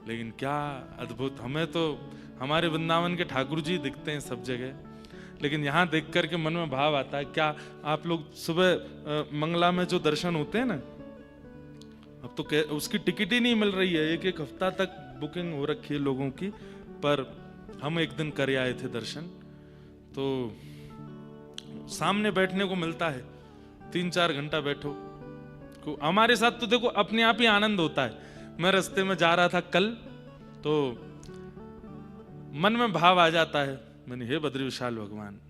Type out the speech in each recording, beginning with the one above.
लेकिन क्या अद्भुत, हमें तो हमारे वृंदावन के ठाकुर जी दिखते हैं सब जगह, लेकिन यहाँ देख करके मन में भाव आता है। क्या आप लोग सुबह मंगला में जो दर्शन होते हैं ना, अब तो उसकी टिकट ही नहीं मिल रही है, एक एक हफ्ता तक बुकिंग हो रखी है लोगों की। पर हम एक दिन कर आए थे दर्शन, तो सामने बैठने को मिलता है, 3-4 घंटा बैठो। हमारे साथ तो देखो अपने आप ही आनंद होता है। मैं रास्ते में जा रहा था कल, तो मन में भाव आ जाता है, मैंने हे बद्री विशाल भगवान,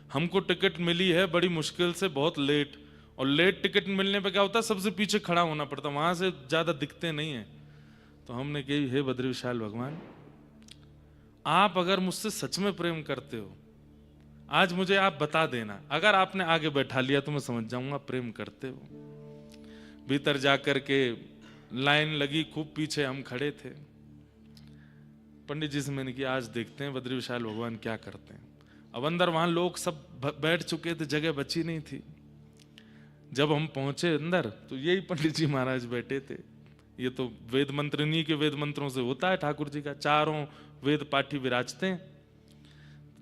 हमको टिकट मिली है बड़ी मुश्किल से, बहुत लेट, और लेट टिकट मिलने पे क्या होता है, सबसे पीछे खड़ा होना पड़ता, वहां से ज्यादा दिखते नहीं है। तो हमने कही हे बद्री विशाल भगवान, आप अगर मुझसे सच में प्रेम करते हो, आज मुझे आप बता देना, अगर आपने आगे बैठा लिया तो मैं समझ जाऊंगा प्रेम करते हो। भीतर जाकर के लाइन लगी, खूब पीछे हम खड़े थे। पंडित जी से मैंने किया आज देखते हैं बद्री विशाल भगवान क्या करते हैं। अब अंदर वहां लोग सब बैठ चुके थे, जगह बची नहीं थी। जब हम पहुंचे अंदर तो यही पंडित जी महाराज बैठे थे। ये तो वेद मंत्र, इन्हीं के वेद मंत्रों से होता है ठाकुर जी का, चारों वेद पाठी विराजते हैं।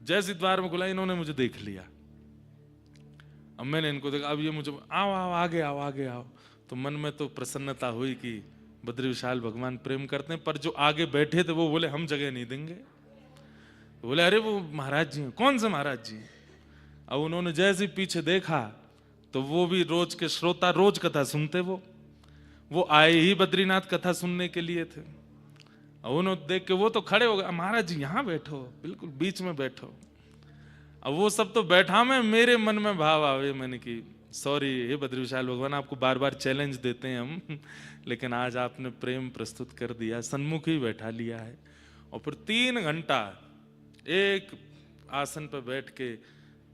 जैसे द्वार में खुला, इन्होंने मुझे देख लिया। अब मैंने इनको देखा, अब ये मुझे आओ आओ आगे आओ आगे आओ। तो मन में तो प्रसन्नता हुई कि बद्री विशाल भगवान प्रेम करते हैं। पर जो आगे बैठे थे वो बोले हम जगह नहीं देंगे। तो बोले अरे वो महाराज जी हैं। कौन से महाराज जी हैं? अब उन्होंने जैसे पीछे देखा तो वो भी रोज के श्रोता, रोज कथा सुनते, वो आए ही बद्रीनाथ कथा सुनने के लिए थे। अब उन्होंने देख के वो तो खड़े हो गए, महाराज जी यहाँ बैठो, बिल्कुल बीच में बैठो। अब वो सब तो बैठा में, मेरे मन में भाव आवे, मैंने की सॉरी हे बद्री विशाल भगवान, आपको बार बार चैलेंज देते हैं हम, लेकिन आज आपने प्रेम प्रस्तुत कर दिया, सन्मुख ही बैठा लिया है। और फिर 3 घंटा एक आसन पर बैठ के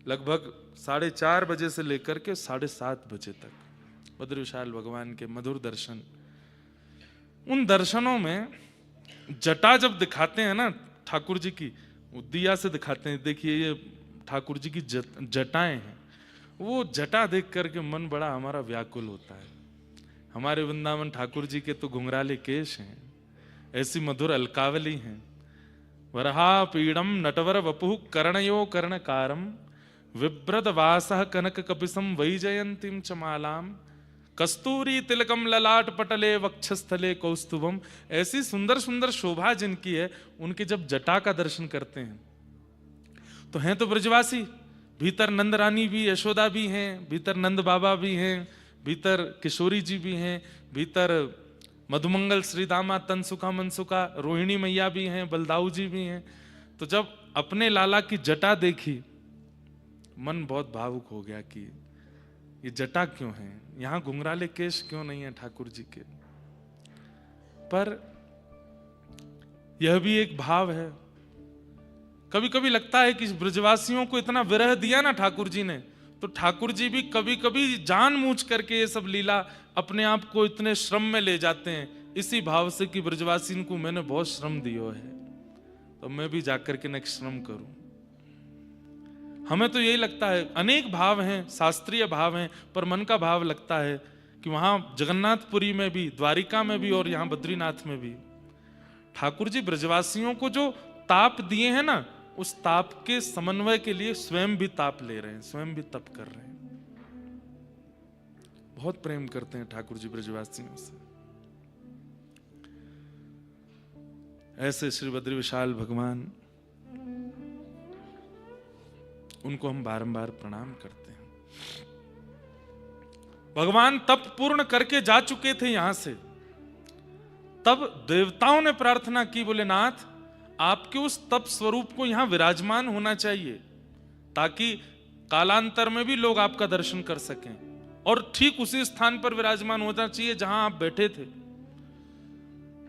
लगभग 4:30 बजे से लेकर के 7:30 बजे तक बद्री विशाल भगवान के मधुर दर्शन। उन दर्शनों में जटा जब दिखाते हैं ना ठाकुर जी की, दिया से दिखाते हैं, देखिए ये ठाकुर जी की जटाएं हैं। वो जटा देख करके मन बड़ा हमारा व्याकुल होता है। हमारे वृंदावन ठाकुर जी के तो घुंघराले केश हैं, ऐसी मधुर अलकावली हैं। वरहा पीड़म नटवर वपुः कर्णयो कर्णकारम विभ्रत वासः कनक कपिसम वैजयंतीम च मालाम कस्तूरी तिलकम ललाट पटले वक्षस्थले कौस्तुभम। ऐसी सुंदर सुंदर शोभा जिनकी है, उनके जब जटा का दर्शन करते हैं तो हैं तो ब्रजवासी, भीतर नंद रानी भी, यशोदा भी हैं, भीतर नंद बाबा भी हैं, भीतर किशोरी जी भी हैं, भीतर मधुमंगल श्रीदामा तनसुखा मनसुखा रोहिणी मैया भी हैं, बलदाऊ जी भी हैं। तो जब अपने लाला की जटा देखी, मन बहुत भावुक हो गया कि ये जटा क्यों है, यहां घुंघराले केश क्यों नहीं है ठाकुर जी के। पर यह भी एक भाव है। कभी कभी लगता है कि ब्रजवासियों को इतना विरह दिया ना ठाकुर जी ने, तो ठाकुर जी भी कभी कभी जानबूझ करके ये सब लीला अपने आप को इतने श्रम में ले जाते हैं, इसी भाव से कि ब्रजवासी को मैंने बहुत श्रम दियो है, तो मैं भी जाकर के न श्रम करूं। हमें तो यही लगता है, अनेक भाव हैं, शास्त्रीय भाव हैं, पर मन का भाव लगता है कि वहां जगन्नाथपुरी में भी, द्वारिका में भी और यहां बद्रीनाथ में भी ठाकुर जी ब्रजवासियों को जो ताप दिए हैं ना, उस ताप के समन्वय के लिए स्वयं भी ताप ले रहे हैं, स्वयं भी तप कर रहे हैं। बहुत प्रेम करते हैं ठाकुर जी ब्रजवासियों से। ऐसे श्री बद्री विशाल भगवान, उनको हम बारंबार प्रणाम करते हैं। भगवान तप पूर्ण करके जा चुके थे यहां से, तब देवताओं ने प्रार्थना की, बोले नाथ आपके उस तप स्वरूप को यहां विराजमान होना चाहिए, ताकि कालांतर में भी लोग आपका दर्शन कर सकें, और ठीक उसी स्थान पर विराजमान होना चाहिए जहां आप बैठे थे।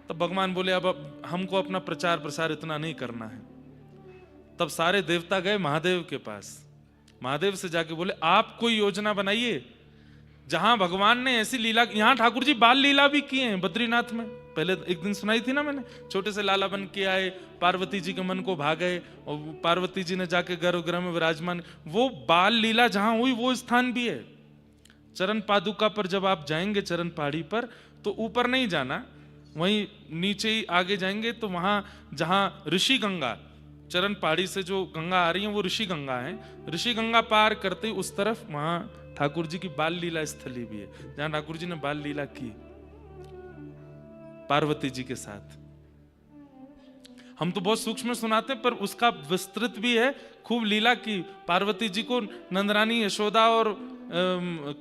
तब भगवान बोले अब हमको अपना प्रचार प्रसार इतना नहीं करना है। तब सारे देवता गए महादेव के पास, महादेव से जाके बोले आप कोई योजना बनाइए जहां भगवान ने ऐसी लीला, यहां ठाकुर जी बाल लीला भी किए हैं बद्रीनाथ में, पहले एक दिन सुनाई थी ना मैंने, छोटे से लाला बन के आए, पार्वती जी के मन को भा गए, और पार्वती जी ने जाके गर्भगृह में विराजमान, वो बाल लीला जहां हुई वो स्थान भी है। चरण पादुका पर जब आप जाएंगे, चरण पहाड़ी पर, तो ऊपर नहीं जाना, वहीं नीचे ही आगे जाएंगे तो वहां जहां ऋषि गंगा, चरण पहाड़ी से जो गंगा आ रही है वो ऋषि गंगा है। ऋषि गंगा पार करते उस तरफ वहां ठाकुर जी की बाल लीला स्थली भी है, जहां ठाकुर जी ने बाल लीला की पार्वती जी के साथ। हम तो बहुत सूक्ष्म सुनाते हैं, पर उसका विस्तृत भी है, खूब लीला की। पार्वती जी को नंदरानी यशोदा और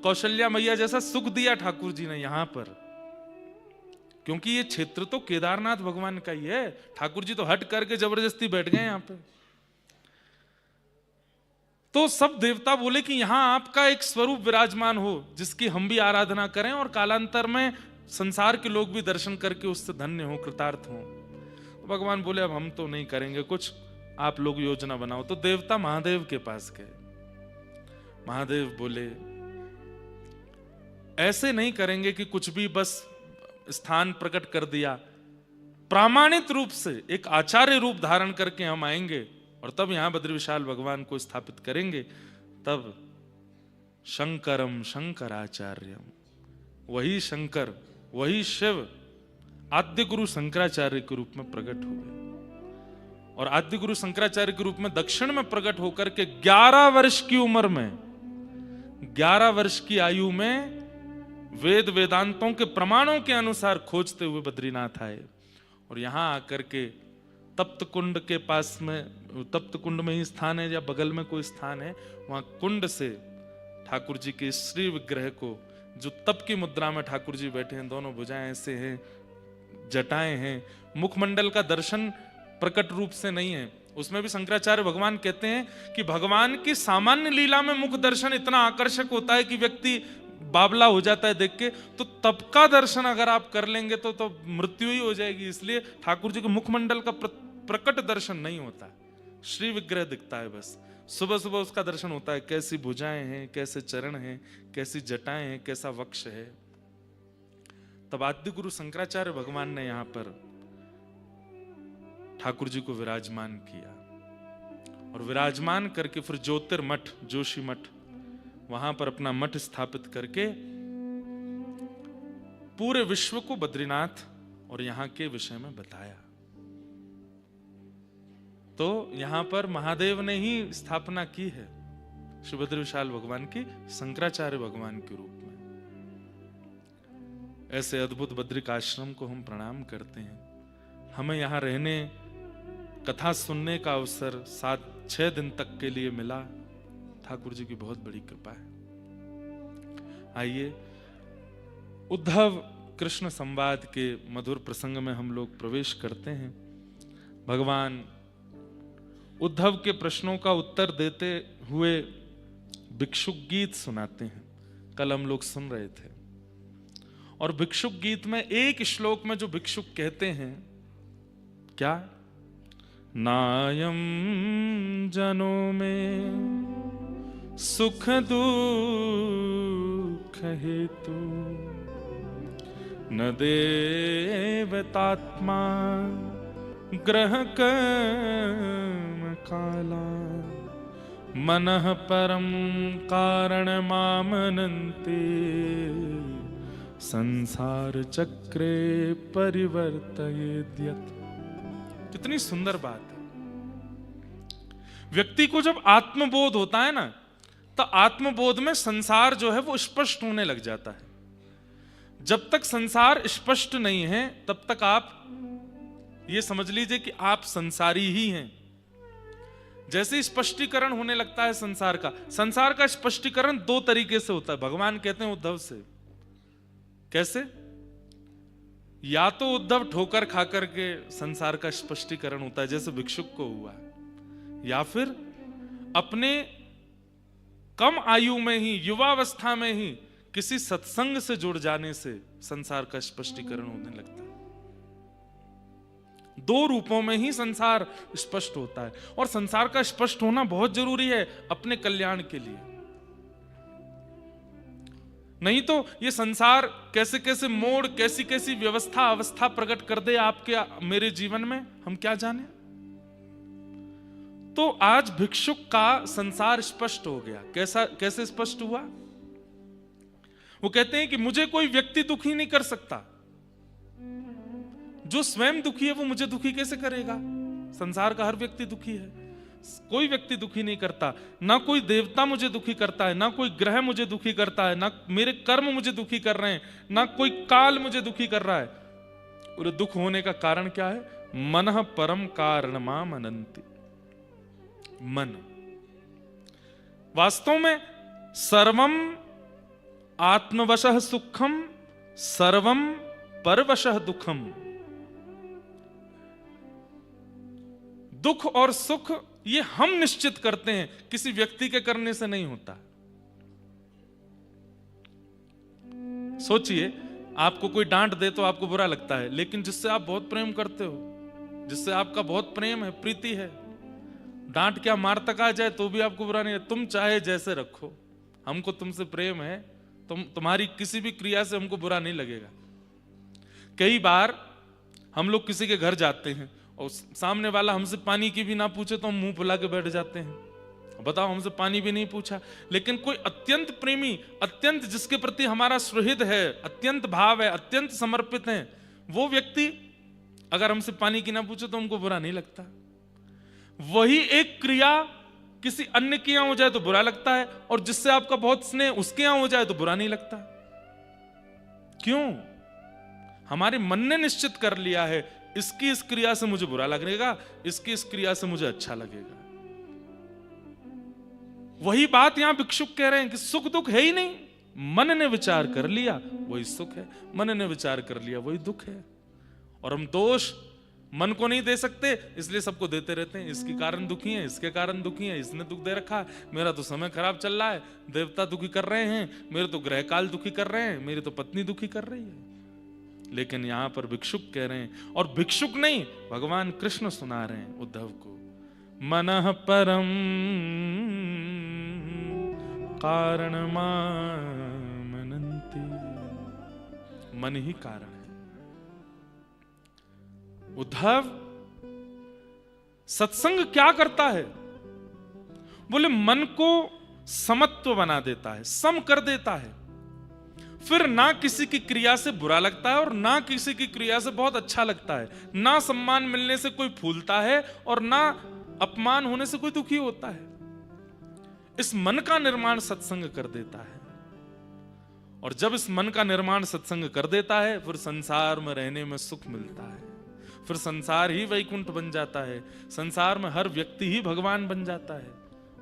कौशल्या मैया जैसा सुख दिया ठाकुर जी ने यहां पर, क्योंकि ये क्षेत्र तो केदारनाथ भगवान का ही है। ठाकुर जी तो हट करके जबरदस्ती बैठ गए यहां पे। तो सब देवता बोले कि यहां आपका एक स्वरूप विराजमान हो जिसकी हम भी आराधना करें और कालांतर में संसार के लोग भी दर्शन करके उससे धन्य हो, कृतार्थ हो। तो भगवान बोले अब हम तो नहीं करेंगे कुछ, आप लोग योजना बनाओ। तो देवता महादेव के पास गए। महादेव बोले ऐसे नहीं करेंगे कि कुछ भी बस स्थान प्रकट कर दिया, प्रामाणिक रूप से एक आचार्य रूप धारण करके हम आएंगे और तब यहां बद्री विशाल भगवान को स्थापित करेंगे। तब शंकरम शंकराचार्यम, वही शंकर वही शिव आद्य गुरु शंकराचार्य के रूप में प्रकट हो गए। और आद्य गुरु शंकराचार्य के रूप में दक्षिण में प्रकट होकर के 11 वर्ष की उम्र में, 11 वर्ष की आयु में वेद वेदांतों के प्रमाणों के अनुसार खोजते हुए बद्रीनाथ आए। और यहां आकर के तप्त कुंड के पास में, तप्त कुंड में ही स्थान है या बगल में कोई स्थान है, वहां कुंड से ठाकुर जी के श्री विग्रह को, जो तप की मुद्रा में ठाकुर जी बैठे हैं, दोनों भुजाएं ऐसे हैं, जटाएं हैं, मुखमंडल का दर्शन प्रकट रूप से नहीं है। उसमें भी शंकराचार्य भगवान कहते हैं कि भगवान की सामान्य लीला में मुख दर्शन इतना आकर्षक होता है कि व्यक्ति बाबला हो जाता है देख के। तो तप का दर्शन अगर आप कर लेंगे तो मृत्यु ही हो जाएगी। इसलिए ठाकुर जी के मुखमंडल का प्रकट दर्शन नहीं होता, श्री विग्रह दिखता है बस। सुबह सुबह उसका दर्शन होता है, कैसी भुजाएं हैं, कैसे चरण हैं, कैसी जटाएं हैं, कैसा वक्ष है। तब आद्य गुरु शंकराचार्य भगवान ने यहां पर ठाकुर जी को विराजमान किया और विराजमान करके फिर ज्योतिर्मठ, जोशी मठ, वहां पर अपना मठ स्थापित करके पूरे विश्व को बद्रीनाथ और यहां के विषय में बताया। तो यहां पर महादेव ने ही स्थापना की है श्री बद्री विशाल भगवान की, शंकराचार्य भगवान के रूप में। ऐसे अद्भुत बद्रिक आश्रम को हम प्रणाम करते हैं। हमें यहां रहने, कथा सुनने का अवसर 7-6 दिन तक के लिए मिला। ठाकुर जी की बहुत बड़ी कृपा है। आइए उद्धव कृष्ण संवाद के मधुर प्रसंग में हम लोग प्रवेश करते हैं। भगवान उद्धव के प्रश्नों का उत्तर देते हुए भिक्षुक गीत सुनाते हैं। कल हम लोग सुन रहे थे। और भिक्षुक गीत में एक श्लोक में जो भिक्षुक कहते हैं क्या, नायम जनों में सुख दुख हेतु न देवतात्मा ग्रह कर्म काला मनः परम कारण मामनन्ते संसार चक्रे परिवर्तयेद्यत्। कितनी सुंदर बात है। व्यक्ति को जब आत्मबोध होता है ना, तो आत्मबोध में संसार जो है वो स्पष्ट होने लग जाता है। जब तक संसार स्पष्ट नहीं है तब तक आप ये समझ लीजिए कि आप संसारी ही हैं। जैसे स्पष्टीकरण होने लगता है संसार का स्पष्टीकरण 2 तरीके से होता है। भगवान कहते हैं उद्धव से, कैसे? या तो उद्धव ठोकर खाकर के संसार का स्पष्टीकरण होता है जैसे भिक्षुक को हुआ, या फिर अपने कम आयु में ही, युवावस्था में ही किसी सत्संग से जुड़ जाने से संसार का स्पष्टीकरण होने लगता है। 2 रूपों में ही संसार स्पष्ट होता है। और संसार का स्पष्ट होना बहुत जरूरी है अपने कल्याण के लिए। नहीं तो ये संसार कैसे कैसे मोड़, कैसी कैसी व्यवस्था अवस्था प्रकट कर दे आपके मेरे जीवन में, हम क्या जाने। तो आज भिक्षुक का संसार स्पष्ट हो गया। कैसे स्पष्ट हुआ? वो कहते हैं कि मुझे कोई व्यक्ति दुखी नहीं कर सकता, जो स्वयं दुखी है वो मुझे दुखी कैसे करेगा? संसार का हर व्यक्ति दुखी है, कोई व्यक्ति दुखी नहीं करता। ना कोई देवता मुझे दुखी करता है, ना कोई ग्रह मुझे दुखी करता है, ना मेरे कर्म मुझे दुखी कर रहे हैं, ना कोई काल मुझे दुखी कर रहा है। और दुख होने का कारण क्या है? मनः परम कारण माम अनंति। मन वास्तव में सर्वम आत्मवशः सुखम, सर्वम परवशः दुखम। दुख और सुख ये हम निश्चित करते हैं, किसी व्यक्ति के करने से नहीं होता। सोचिए, आपको कोई डांट दे तो आपको बुरा लगता है, लेकिन जिससे आप बहुत प्रेम करते हो, जिससे आपका बहुत प्रेम है, प्रीति है, डांट क्या मार तक आ जाए तो भी आपको बुरा नहीं है। तुम चाहे जैसे रखो, हमको तुमसे प्रेम है, तुम्हारी किसी भी क्रिया से हमको बुरा नहीं लगेगा। कई बार हम लोग किसी के घर जाते हैं और सामने वाला हमसे पानी की भी ना पूछे तो हम मुंह फुला के बैठ जाते हैं। बताओ, हमसे पानी भी नहीं पूछा, लेकिन कोई अत्यंत प्रेमी, अत्यंत जिसके प्रति हमारा सुहृद है, अत्यंत भाव है, अत्यंत समर्पित है, वो व्यक्ति अगर हमसे पानी की ना पूछे तो हमको बुरा नहीं लगता। वही एक क्रिया किसी अन्य के यहां हो जाए तो बुरा लगता है, और जिससे आपका बहुत स्नेह उसके यहां हो जाए तो बुरा नहीं लगता। क्यों? हमारे मन ने निश्चित कर लिया है, इसकी इस क्रिया से मुझे बुरा लगेगा, इसकी इस क्रिया से मुझे अच्छा लगेगा। वही बात यहां भिक्षुक कह रहे हैं कि सुख दुख है ही नहीं, मन ने विचार कर लिया वही सुख है, मन ने विचार कर लिया वही दुख है। और हम दोष मन को नहीं दे सकते, इसलिए सबको देते रहते हैं। इसके कारण दुखी है, इसके कारण दुखी है, इसने दुख दे रखा, मेरा तो समय खराब चल रहा है, देवता दुखी कर रहे हैं, मेरे तो ग्रह काल दुखी कर रहे हैं, मेरी तो पत्नी दुखी कर रही है। लेकिन यहां पर भिक्षुक कह रहे हैं, और भिक्षुक नहीं, भगवान कृष्ण सुना रहे हैं उद्धव को, मनः परम कारण मनंति। मन ही कारण है। उद्धव, सत्संग क्या करता है? बोले मन को समत्व बना देता है, सम कर देता है। फिर ना किसी की क्रिया से बुरा लगता है और ना किसी की क्रिया से बहुत अच्छा लगता है। ना सम्मान मिलने से कोई फूलता है और ना अपमान होने से कोई दुखी होता है। इस मन का निर्माण सत्संग कर देता है, और जब इस मन का निर्माण सत्संग कर देता है, फिर संसार में रहने में सुख मिलता है, फिर संसार ही वैकुंठ बन जाता है, संसार में हर व्यक्ति ही भगवान बन जाता है,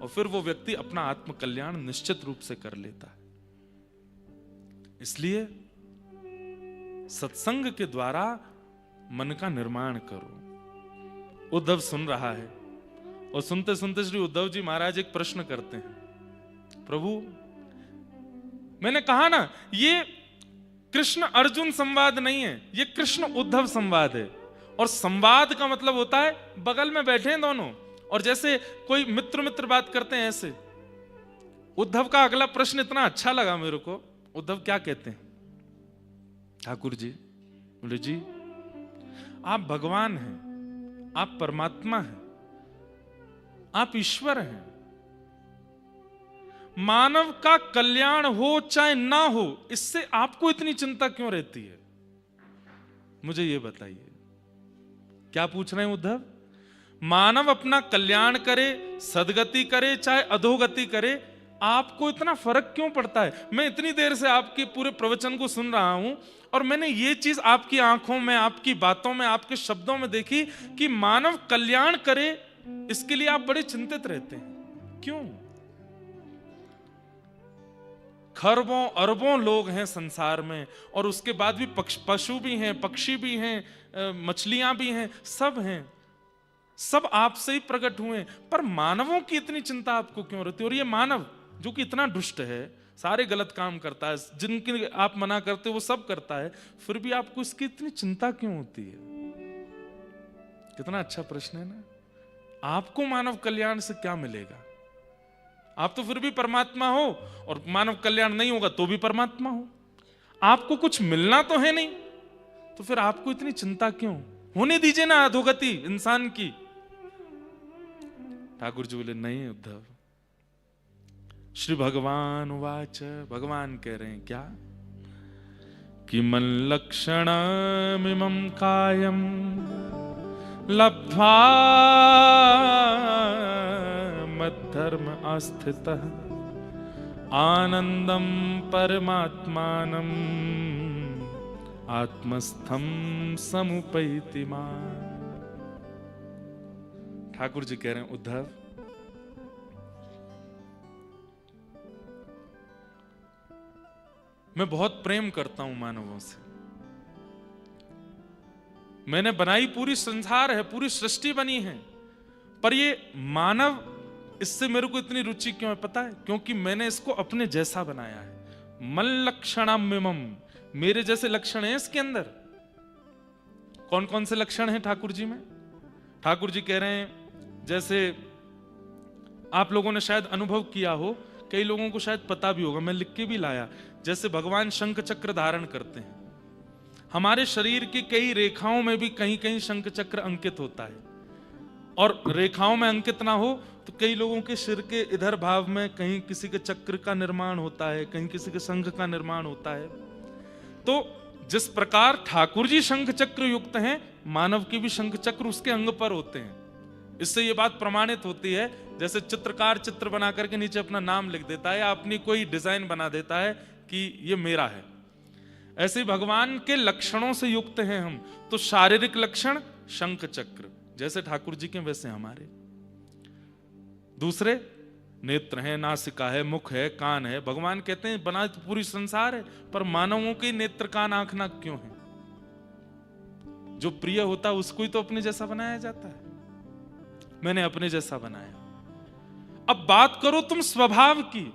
और फिर वो व्यक्ति अपना आत्म कल्याण निश्चित रूप से कर लेता है। इसलिए सत्संग के द्वारा मन का निर्माण करो। उद्धव सुन रहा है, और सुनते सुनते श्री उद्धव जी महाराज एक प्रश्न करते हैं, प्रभु, मैंने कहा ना, ये कृष्ण अर्जुन संवाद नहीं है, ये कृष्ण उद्धव संवाद है। और संवाद का मतलब होता है बगल में बैठे हैं दोनों, और जैसे कोई मित्र मित्र बात करते हैं ऐसे। उद्धव का अगला प्रश्न इतना अच्छा लगा मेरे को। उद्धव क्या कहते हैं? ठाकुर जी, बोले जी, आप भगवान हैं, आप परमात्मा हैं, आप ईश्वर हैं। मानव का कल्याण हो चाहे ना हो, इससे आपको इतनी चिंता क्यों रहती है? मुझे यह बताइए। क्या पूछ रहे हैं उद्धव? मानव अपना कल्याण करे, सदगति करे चाहे अधोगति करे, आपको इतना फर्क क्यों पड़ता है? मैं इतनी देर से आपके पूरे प्रवचन को सुन रहा हूं, और मैंने ये चीज आपकी आंखों में, आपकी बातों में, आपके शब्दों में देखी कि मानव कल्याण करे, इसके लिए आप बड़े चिंतित रहते हैं। क्यों? खरबों अरबों लोग हैं संसार में, और उसके बाद भी पशु भी हैं, पक्षी भी हैं, मछलियां भी हैं, सब हैं, सब आपसे ही प्रकट हुए, पर मानवों की इतनी चिंता आपको क्यों रहती है? और ये मानव जो कि इतना दुष्ट है, सारे गलत काम करता है, जिनके आप मना करते हो वो सब करता है, फिर भी आपको इसकी इतनी चिंता क्यों होती है? कितना अच्छा प्रश्न है ना। आपको मानव कल्याण से क्या मिलेगा? आप तो फिर भी परमात्मा हो, और मानव कल्याण नहीं होगा तो भी परमात्मा हो। आपको कुछ मिलना तो है नहीं, तो फिर आपको इतनी चिंता क्यों? होने दीजिए ना अधोगति इंसान की। ठाकुर जी बोले, नहीं उद्धव। श्री भगवान वाच, भगवान कह रहे हैं क्या कि मल्लक्षणमिमं कायं लब्ध्वा मद्धर्म आस्थितः आनंदम परमात्मानम् आत्मस्थं समुपैति मां। ठाकुर जी कह रहे हैं उद्धव, मैं बहुत प्रेम करता हूं मानवों से। मैंने बनाई पूरी संसार है, पूरी सृष्टि बनी है, पर ये मानव, इससे मेरे को इतनी रुचि क्यों है पता है? क्योंकि मैंने इसको अपने जैसा बनाया है। मल्लक्षणमिमं, मेरे जैसे लक्षण हैं इसके अंदर। कौन कौन से लक्षण हैं ठाकुर जी में? ठाकुर जी कह रहे हैं, जैसे आप लोगों ने शायद अनुभव किया हो, कई लोगों को शायद पता भी होगा, मैं लिख के भी लाया, जैसे भगवान शंख चक्र धारण करते हैं। हमारे शरीर की कई रेखाओं में भी कहीं कहीं शंख चक्र अंकित होता है, और रेखाओं में अंकित ना हो तो कई लोगों के सिर के इधर भाव में कहीं किसी के चक्र का निर्माण होता है, कहीं किसी के शंख का निर्माण होता है। तो जिस प्रकार ठाकुर जी शंख चक्र युक्त हैं, मानव की भी शंख चक्र उसके अंग पर होते हैं। इससे ये बात प्रमाणित होती है, जैसे चित्रकार चित्र बना करके नीचे अपना नाम लिख देता है या अपनी कोई डिजाइन बना देता है कि ये मेरा है, ऐसे ही भगवान के लक्षणों से युक्त हैं हम। तो शारीरिक लक्षण शंख चक्र, जैसे ठाकुर जी के वैसे हमारे। दूसरे नेत्र हैं, नासिका है, मुख है, कान है। भगवान कहते हैं बना तो पूरी संसार है, पर मानवों के नेत्र कान आंख नाक क्यों है? जो प्रिय होता है उसको ही तो अपने जैसा बनाया जाता है। मैंने अपने जैसा बनाया। अब बात करो तुम स्वभाव की,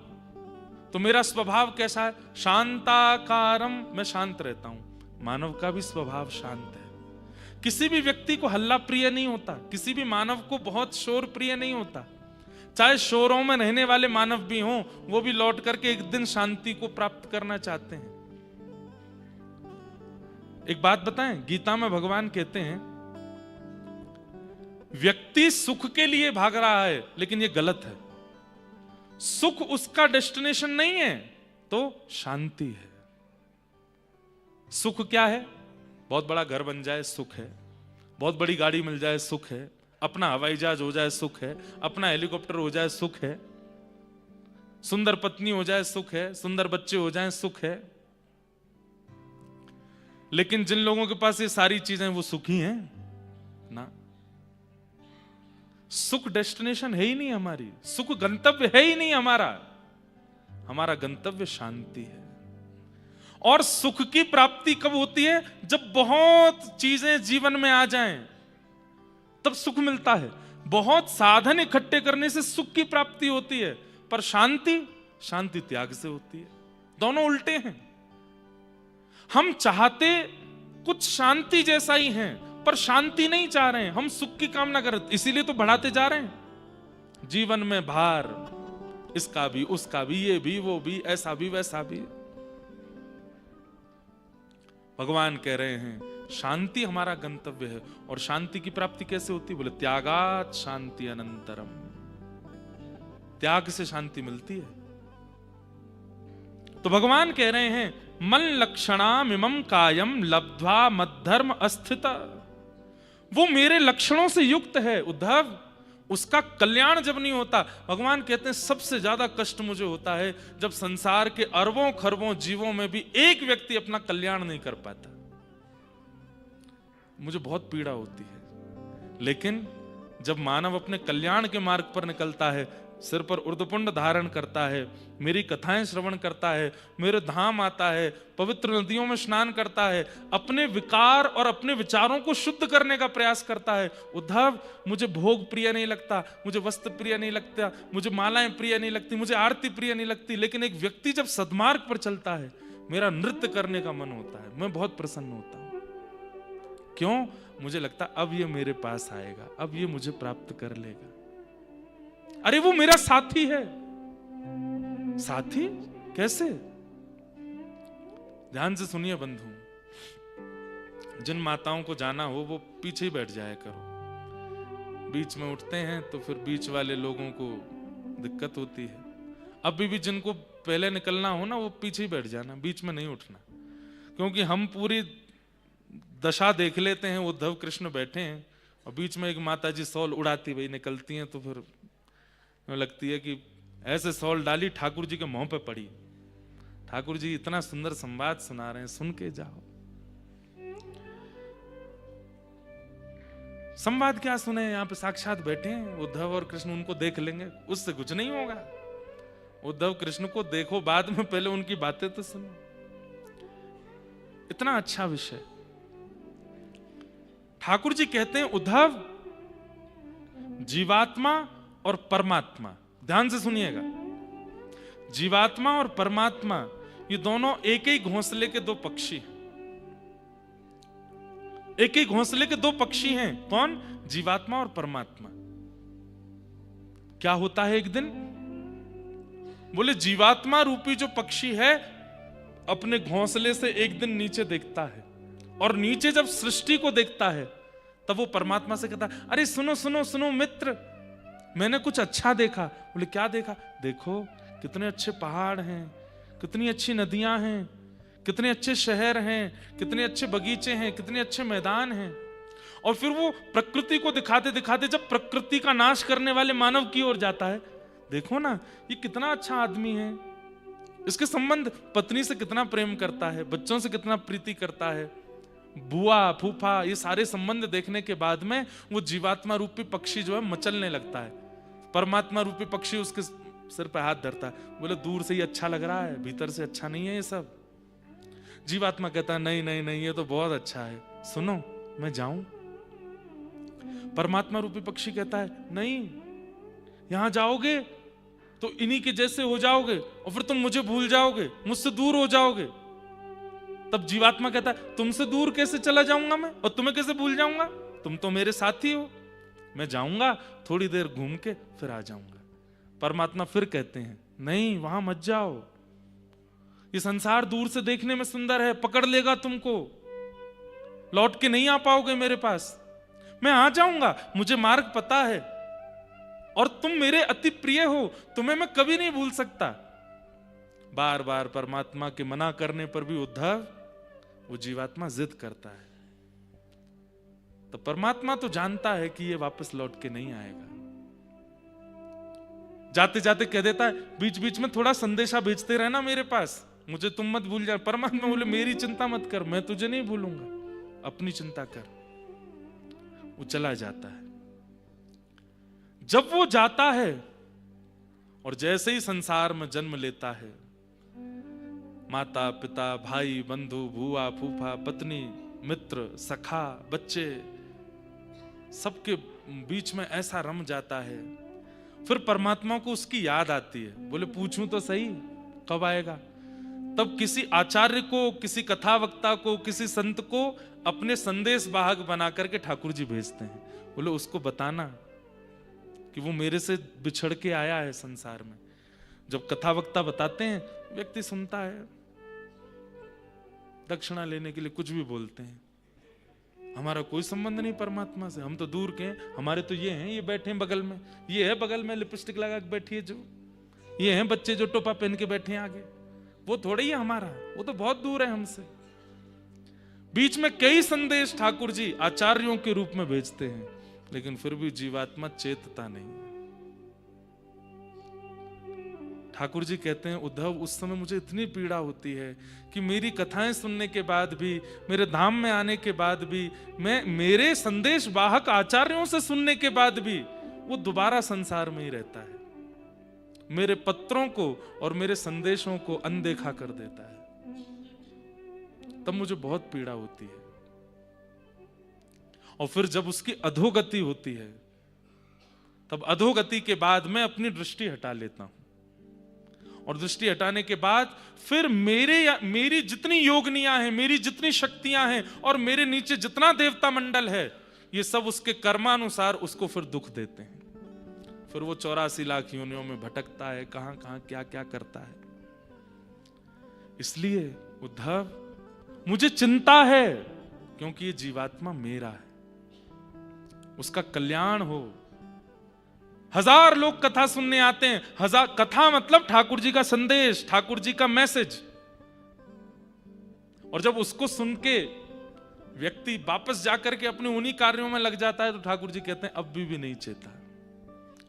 तो मेरा स्वभाव कैसा है? शांताकारम, मैं शांत रहता हूं। मानव का भी स्वभाव शांत है। किसी भी व्यक्ति को हल्ला प्रिय नहीं होता, किसी भी मानव को बहुत शोर प्रिय नहीं होता। चाहे शोरों में रहने वाले मानव भी हों, वो भी लौट करके एक दिन शांति को प्राप्त करना चाहते हैं। एक बात बताएं, गीता में भगवान कहते हैं व्यक्ति सुख के लिए भाग रहा है, लेकिन ये गलत है। सुख उसका डेस्टिनेशन नहीं है, तो शांति है। सुख क्या है? बहुत बड़ा घर बन जाए सुख है, बहुत बड़ी गाड़ी मिल जाए सुख है, अपना हवाई जहाज हो जाए सुख है, अपना हेलीकॉप्टर हो जाए सुख है, सुंदर पत्नी हो जाए सुख है, सुंदर बच्चे हो जाए सुख है। लेकिन जिन लोगों के पास ये सारी चीजें वो सुखी हैं ना। सुख डेस्टिनेशन है ही नहीं हमारी, सुख गंतव्य है ही नहीं हमारा। हमारा गंतव्य शांति है। और सुख की प्राप्ति कब होती है? जब बहुत चीजें जीवन में आ जाएं, तब सुख मिलता है। बहुत साधन इकट्ठे करने से सुख की प्राप्ति होती है, पर शांति त्याग से होती है। दोनों उल्टे हैं। हम चाहते कुछ शांति जैसा ही हैं, पर शांति नहीं चाह रहे हैं, हम सुख की कामना कर रहे हैं, इसीलिए तो बढ़ाते जा रहे हैं। जीवन में भार, इसका भी उसका भी, ये भी वो भी, ऐसा भी वैसा भी। भगवान कह रहे हैं शांति हमारा गंतव्य है। और शांति की प्राप्ति कैसे होती? बोले त्यागात शांति अनंतरम। त्याग से शांति मिलती है। तो भगवान कह रहे हैं मन लक्षणामिमं कायम लब्ध्वा मद्धर्म अस्थित। वो मेरे लक्षणों से युक्त है उद्धव। उसका कल्याण जब नहीं होता, भगवान कहते हैं सबसे ज्यादा कष्ट मुझे होता है जब संसार के अरबों खरबों जीवों में भी एक व्यक्ति अपना कल्याण नहीं कर पाता। मुझे बहुत पीड़ा होती है। लेकिन जब मानव अपने कल्याण के मार्ग पर निकलता है, सिर पर उर्ध्वपुंड धारण करता है, मेरी कथाएं श्रवण करता है, मेरे धाम आता है, पवित्र नदियों में स्नान करता है, अपने विकार और अपने विचारों को शुद्ध करने का प्रयास करता है। उद्धव, मुझे भोग प्रिय नहीं लगता, मुझे वस्त्र प्रिय नहीं लगता, मुझे मालाएं प्रिय नहीं लगती, मुझे आरती प्रिय नहीं लगती, लेकिन एक व्यक्ति जब सद्मार्ग पर चलता है, मेरा नृत्य करने का मन होता है, मैं बहुत प्रसन्न होता हूं। क्यों? मुझे लगता अब ये मेरे पास आएगा, अब ये मुझे प्राप्त कर लेगा। अरे वो मेरा साथी है। साथी कैसे? ध्यान से सुनिए बंधु, जिन माताओं को जाना हो वो पीछे ही बैठ जाया करो। बीच में उठते हैं तो फिर बीच वाले लोगों को दिक्कत होती है। अभी भी जिनको पहले निकलना हो ना, वो पीछे ही बैठ जाना, बीच में नहीं उठना। क्योंकि हम पूरी दशा देख लेते हैं, उद्धव कृष्ण बैठे हैं और बीच में एक माता जी सौल उड़ाती हुई निकलती हैं, तो फिर लगती है कि ऐसे सौल डाली ठाकुर जी के मुंह पे पड़ी। ठाकुर जी इतना सुंदर संवाद सुना रहे हैं, सुन के जाओ। संवाद क्या सुने, यहाँ पे साक्षात बैठे हैं उद्धव और कृष्ण, उनको देख लेंगे, उससे कुछ नहीं होगा। उद्धव कृष्ण को देखो बाद में, पहले उनकी बातें तो सुनो। इतना अच्छा विषय। ठाकुर जी कहते हैं उद्धव, जीवात्मा और परमात्मा, ध्यान से सुनिएगा, जीवात्मा और परमात्मा ये दोनों एक ही घोंसले के दो पक्षी हैं। एक ही घोंसले के दो पक्षी हैं। कौन? जीवात्मा और परमात्मा। क्या होता है एक दिन? बोले जीवात्मा रूपी जो पक्षी है अपने घोंसले से एक दिन नीचे देखता है, और नीचे जब सृष्टि को देखता है तब वो परमात्मा से कहता है, अरे सुनो सुनो सुनो मित्र, मैंने कुछ अच्छा देखा। बोले क्या देखा? देखो कितने अच्छे पहाड़ हैं, कितनी अच्छी नदियां हैं, कितने अच्छे शहर हैं, कितने अच्छे बगीचे हैं, कितने अच्छे मैदान हैं। और फिर वो प्रकृति को दिखाते दिखाते जब प्रकृति का नाश करने वाले मानव की ओर जाता है, देखो ना ये कितना अच्छा आदमी है, इसके संबंध पत्नी से कितना प्रेम करता है, बच्चों से कितना प्रीति करता है, बुआ फूफा, ये सारे संबंध देखने के बाद में वो जीवात्मा रूपी पक्षी जो है मचलने लगता है। परमात्मा रूपी पक्षी उसके सिर पे हाथ धरता है, बोले दूर से ही अच्छा लग रहा है, भीतर से अच्छा नहीं है ये सब। जीवात्मा कहता है नहीं नहीं नहीं, ये तो बहुत अच्छा है, सुनो मैं जाऊं। परमात्मा रूपी पक्षी कहता है नहीं, यहां जाओगे तो इन्हीं के जैसे हो जाओगे और फिर तुम मुझे भूल जाओगे, मुझसे दूर हो जाओगे। तब जीवात्मा कहता है तुमसे दूर कैसे चला जाऊंगा मैं, और तुम्हें कैसे भूल जाऊंगा, तुम तो मेरे साथी हो, मैं जाऊंगा थोड़ी देर घूम के फिर आ जाऊंगा। परमात्मा फिर कहते हैं नहीं वहां मत जाओ, ये संसार दूर से देखने में सुंदर है, पकड़ लेगा तुमको, लौट के नहीं आ पाओगे मेरे पास, मैं आ जाऊंगा, मुझे मार्ग पता है, और तुम मेरे अति प्रिय हो, तुम्हें मैं कभी नहीं भूल सकता। बार बार परमात्मा के मना करने पर भी उद्धव वो जीवात्मा जिद करता है। तो परमात्मा तो जानता है कि ये वापस लौट के नहीं आएगा, जाते जाते कह देता है बीच बीच में थोड़ा संदेशा भेजते रहना मेरे पास, मुझे तुम मत भूल जाओ। परमात्मा बोले मेरी चिंता मत कर, मैं तुझे नहीं भूलूंगा, अपनी चिंता कर। वो चला जाता है। जब वो जाता है और जैसे ही संसार में जन्म लेता है, माता पिता भाई बंधु बुआ फूफा पत्नी मित्र सखा बच्चे सबके बीच में ऐसा रम जाता है, फिर परमात्मा को उसकी याद आती है। बोले पूछूं तो सही कब आएगा? तब किसी आचार्य को, किसी कथावक्ता को, किसी संत को अपने संदेश वाहक बना करके ठाकुर जी भेजते हैं। बोले उसको बताना कि वो मेरे से बिछड़ के आया है संसार में। जब कथावक्ता बताते हैं, व्यक्ति सुनता है, दक्षिणा लेने के लिए कुछ भी बोलते हैं, हमारा कोई संबंध नहीं परमात्मा से, हम तो दूर के हैं, हमारे तो ये हैं, ये बैठे हैं बगल में, ये है बगल में लिपस्टिक लगा के बैठी है जो, ये हैं बच्चे जो टोपा पहन के बैठे हैं आगे, वो थोड़ा ही है हमारा, वो तो बहुत दूर है हमसे। बीच में कई संदेश ठाकुर जी आचार्यों के रूप में भेजते हैं, लेकिन फिर भी जीवात्मा चेतता नहीं। ठाकुर जी कहते हैं उद्धव उस समय मुझे इतनी पीड़ा होती है कि मेरी कथाएं सुनने के बाद भी, मेरे धाम में आने के बाद भी, मैं मेरे संदेश वाहक आचार्यों से सुनने के बाद भी वो दोबारा संसार में ही रहता है, मेरे पत्रों को और मेरे संदेशों को अनदेखा कर देता है। तब मुझे बहुत पीड़ा होती है। और फिर जब उसकी अधोगति होती है, तब अधोगति के बाद मैं अपनी दृष्टि हटा लेता हूं, और दृष्टि हटाने के बाद फिर मेरी जितनी योगनियां हैं, मेरी जितनी शक्तियां हैं, और मेरे नीचे जितना देवता मंडल है, ये सब उसके कर्मानुसार उसको फिर दुख देते हैं। फिर वो 84 लाख योनियों में भटकता है, कहां कहां क्या क्या करता है। इसलिए उद्धव मुझे चिंता है, क्योंकि ये जीवात्मा मेरा है, उसका कल्याण हो। 1000 लोग कथा सुनने आते हैं, 1000 कथा मतलब ठाकुर जी का संदेश, ठाकुर जी का मैसेज। और जब उसको सुन के व्यक्ति वापस जाकर के अपने उन्हीं कार्यों में लग जाता है तो ठाकुर जी कहते हैं अब भी नहीं चेता।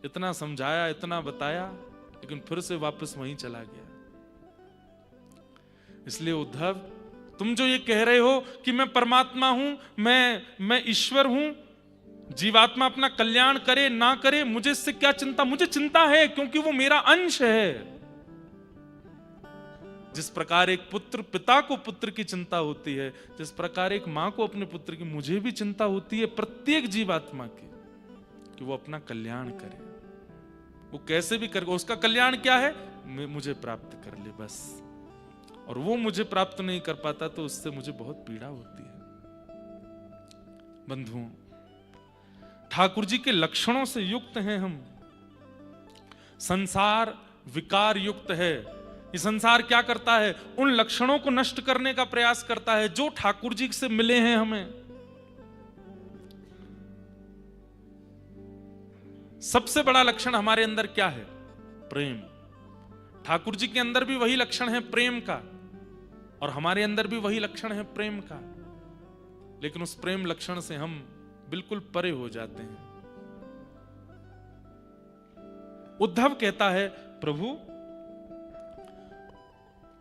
इतना समझाया, इतना बताया, लेकिन फिर से वापस वहीं चला गया। इसलिए उद्धव, तुम जो ये कह रहे हो कि मैं परमात्मा हूं, मैं ईश्वर हूं, जीवात्मा अपना कल्याण करे ना करे मुझे इससे क्या चिंता? मुझे चिंता है क्योंकि वो मेरा अंश है। जिस प्रकार एक पुत्र पिता को पुत्र की चिंता होती है, जिस प्रकार एक मां को अपने पुत्र की, मुझे भी चिंता होती है प्रत्येक जीवात्मा की कि वो अपना कल्याण करे। वो कैसे भी करे, उसका कल्याण क्या है? मुझे प्राप्त कर ले बस। और वो मुझे प्राप्त नहीं कर पाता तो उससे मुझे बहुत पीड़ा होती है। बंधुओं, ठाकुर जी के लक्षणों से युक्त हैं हम। संसार विकार युक्त है। ये संसार क्या करता है? उन लक्षणों को नष्ट करने का प्रयास करता है जो ठाकुर जी से मिले हैं हमें। सबसे बड़ा लक्षण हमारे अंदर क्या है? प्रेम। ठाकुर जी के अंदर भी वही लक्षण है प्रेम का, और हमारे अंदर भी वही लक्षण है प्रेम का, लेकिन उस प्रेम लक्षण से हम बिल्कुल परे हो जाते हैं। उद्धव कहता है, प्रभु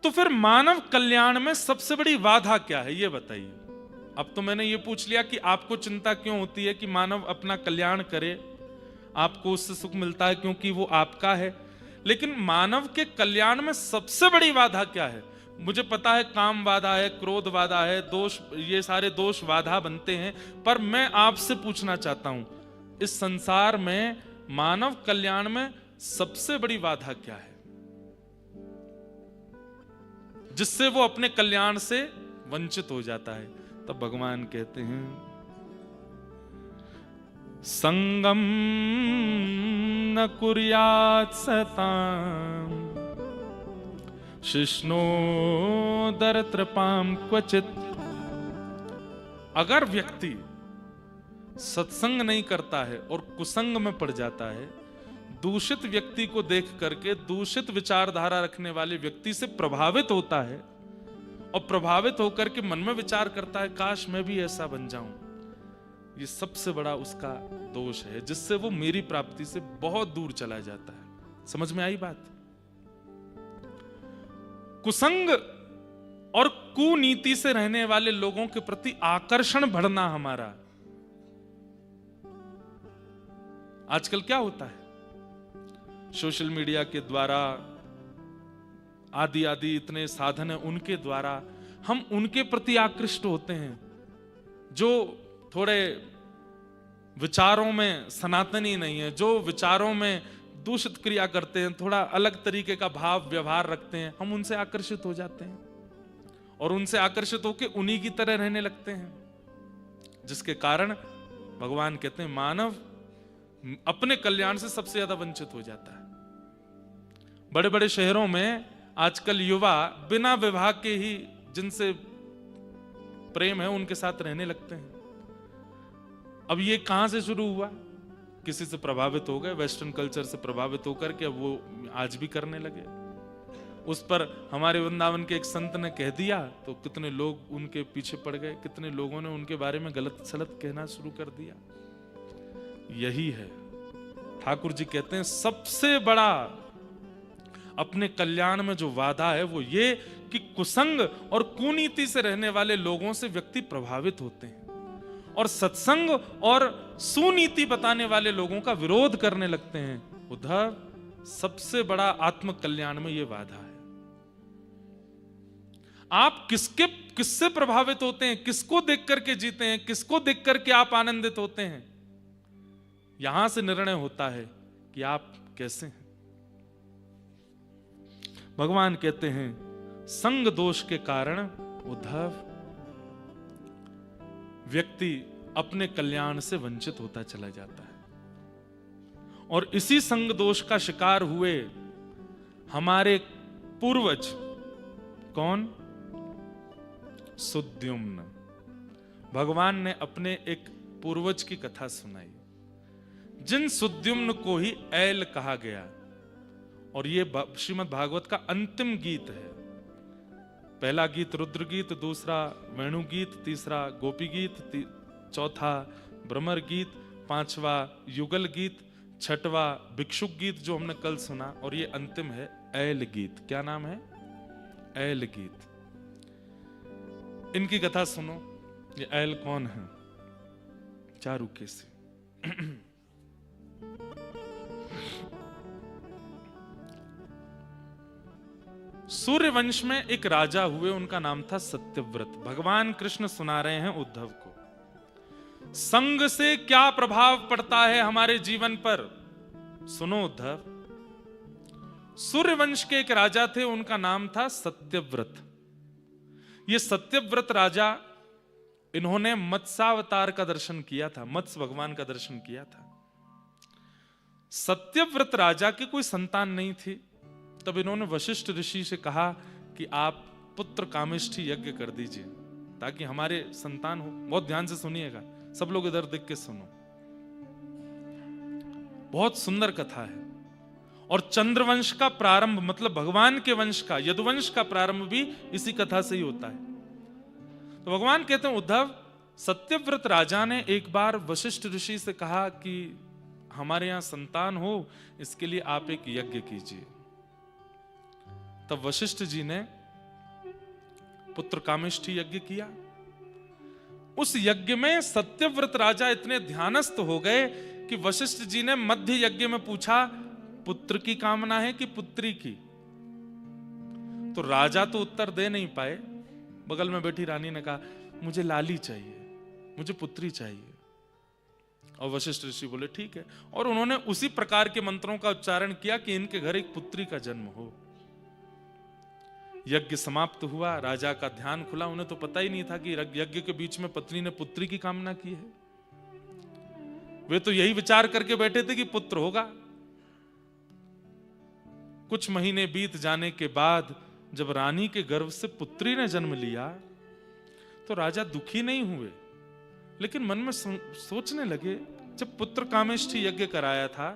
तो फिर मानव कल्याण में सबसे बड़ी बाधा क्या है, ये बताइए। अब तो मैंने ये पूछ लिया कि आपको चिंता क्यों होती है कि मानव अपना कल्याण करे, आपको उससे सुख मिलता है क्योंकि वो आपका है, लेकिन मानव के कल्याण में सबसे बड़ी बाधा क्या है? मुझे पता है काम बाधा है, क्रोध बाधा है, दोष, ये सारे दोष बाधा बनते हैं, पर मैं आपसे पूछना चाहता हूं, इस संसार में मानव कल्याण में सबसे बड़ी बाधा क्या है जिससे वो अपने कल्याण से वंचित हो जाता है? तब भगवान कहते हैं, संगम न कुर्यात् सताम शिष्णोदर तृपाम क्वचित। अगर व्यक्ति सत्संग नहीं करता है और कुसंग में पड़ जाता है, दूषित व्यक्ति को देख करके, दूषित विचारधारा रखने वाले व्यक्ति से प्रभावित होता है और प्रभावित होकर के मन में विचार करता है काश मैं भी ऐसा बन जाऊं, ये सबसे बड़ा उसका दोष है जिससे वो मेरी प्राप्ति से बहुत दूर चला जाता है। समझ में आई बात? कुसंग और कुनीति से रहने वाले लोगों के प्रति आकर्षण बढ़ना हमारा। आजकल क्या होता है, सोशल मीडिया के द्वारा आदि आदि इतने साधन है, उनके द्वारा हम उनके प्रति आकृष्ट होते हैं जो थोड़े विचारों में सनातनी नहीं है, जो विचारों में दूषित क्रिया करते हैं, थोड़ा अलग तरीके का भाव व्यवहार रखते हैं। हम उनसे आकर्षित हो जाते हैं और उनसे आकर्षित होकर उन्हीं की तरह रहने लगते हैं, जिसके कारण भगवान कहते हैं मानव अपने कल्याण से सबसे ज्यादा वंचित हो जाता है। बड़े बड़े शहरों में आजकल युवा बिना विवाह के ही जिनसे प्रेम है उनके साथ रहने लगते हैं। अब ये कहां से शुरू हुआ? किसी से प्रभावित हो गए, वेस्टर्न कल्चर से प्रभावित होकर के अब वो आज भी करने लगे। उस पर हमारे वृंदावन के एक संत ने कह दिया तो कितने लोग उनके पीछे पड़ गए, कितने लोगों ने उनके बारे में गलत सलत कहना शुरू कर दिया। यही है, ठाकुर जी कहते हैं सबसे बड़ा अपने कल्याण में जो वादा है वो ये कि कुसंग और कुनीति से रहने वाले लोगों से व्यक्ति प्रभावित होते हैं और सत्संग और सुनीति बताने वाले लोगों का विरोध करने लगते हैं। उद्धव, सबसे बड़ा आत्म कल्याण में यह बाधा है। आप किससे प्रभावित होते हैं, किसको देख करके जीते हैं, किसको देख करके आप आनंदित होते हैं, यहां से निर्णय होता है कि आप कैसे हैं। भगवान कहते हैं संग दोष के कारण उद्धव व्यक्ति अपने कल्याण से वंचित होता चला जाता है और इसी संग दोष का शिकार हुए हमारे पूर्वज। कौन? सुद्युम्न। भगवान ने अपने एक पूर्वज की कथा सुनाई, जिन सुद्युम्न को ही ऐल कहा गया, और ये श्रीमद् भागवत का अंतिम गीत है। पहला गीत रुद्र गीत, दूसरा वेणु गीत, तीसरा गोपी गीत, चौथा भ्रमर गीत, पांचवा युगल गीत, छठवा भिक्षुक गीत जो हमने कल सुना, और ये अंतिम है ऐल गीत। क्या नाम है? ऐल गीत। इनकी कथा सुनो। ये ऐल कौन है? चारुके से। सूर्यवंश में एक राजा हुए, उनका नाम था सत्यव्रत। भगवान कृष्ण सुना रहे हैं उद्धव को, संग से क्या प्रभाव पड़ता है हमारे जीवन पर। सुनो उद्धव, सूर्यवंश के एक राजा थे, उनका नाम था सत्यव्रत। ये सत्यव्रत राजा, इन्होंने मत्स्यावतार का दर्शन किया था, मत्स्य भगवान का दर्शन किया था। सत्यव्रत राजा की कोई संतान नहीं थी, तब इन्होंने वशिष्ठ ऋषि से कहा कि आप पुत्र कामेष्ठी यज्ञ कर दीजिए ताकि हमारे संतान हो। बहुत ध्यान से सुनिएगा, सब लोग इधर देख के सुनो, बहुत सुंदर कथा है। और चंद्रवंश का प्रारंभ, मतलब भगवान के वंश का, यदुवंश का प्रारंभ भी इसी कथा से ही होता है। तो भगवान कहते हैं उद्धव, सत्यव्रत राजा ने एक बार वशिष्ठ ऋषि से कहा कि हमारे यहां संतान हो, इसके लिए आप एक यज्ञ कीजिए। तब वशिष्ठ जी ने पुत्र कामेष्ठी यज्ञ किया। उस यज्ञ में सत्यव्रत राजा इतने ध्यानस्थ हो गए कि वशिष्ठ जी ने मध्य यज्ञ में पूछा, पुत्र की कामना है कि पुत्री की? तो राजा तो उत्तर दे नहीं पाए। बगल में बैठी रानी ने कहा, मुझे लाली चाहिए, मुझे पुत्री चाहिए। और वशिष्ठ ऋषि बोले ठीक है, और उन्होंने उसी प्रकार के मंत्रों का उच्चारण किया कि इनके घर एक पुत्री का जन्म हो। यज्ञ समाप्त हुआ, राजा का ध्यान खुला। उन्हें तो पता ही नहीं था कि यज्ञ के बीच में पत्नी ने पुत्री की कामना की है। वे तो यही विचार करके बैठे थे कि पुत्र होगा। कुछ महीने बीत जाने के बाद जब रानी के गर्भ से पुत्री ने जन्म लिया तो राजा दुखी नहीं हुए, लेकिन मन में सोचने लगे, जब पुत्र कामेष्ठी यज्ञ कराया था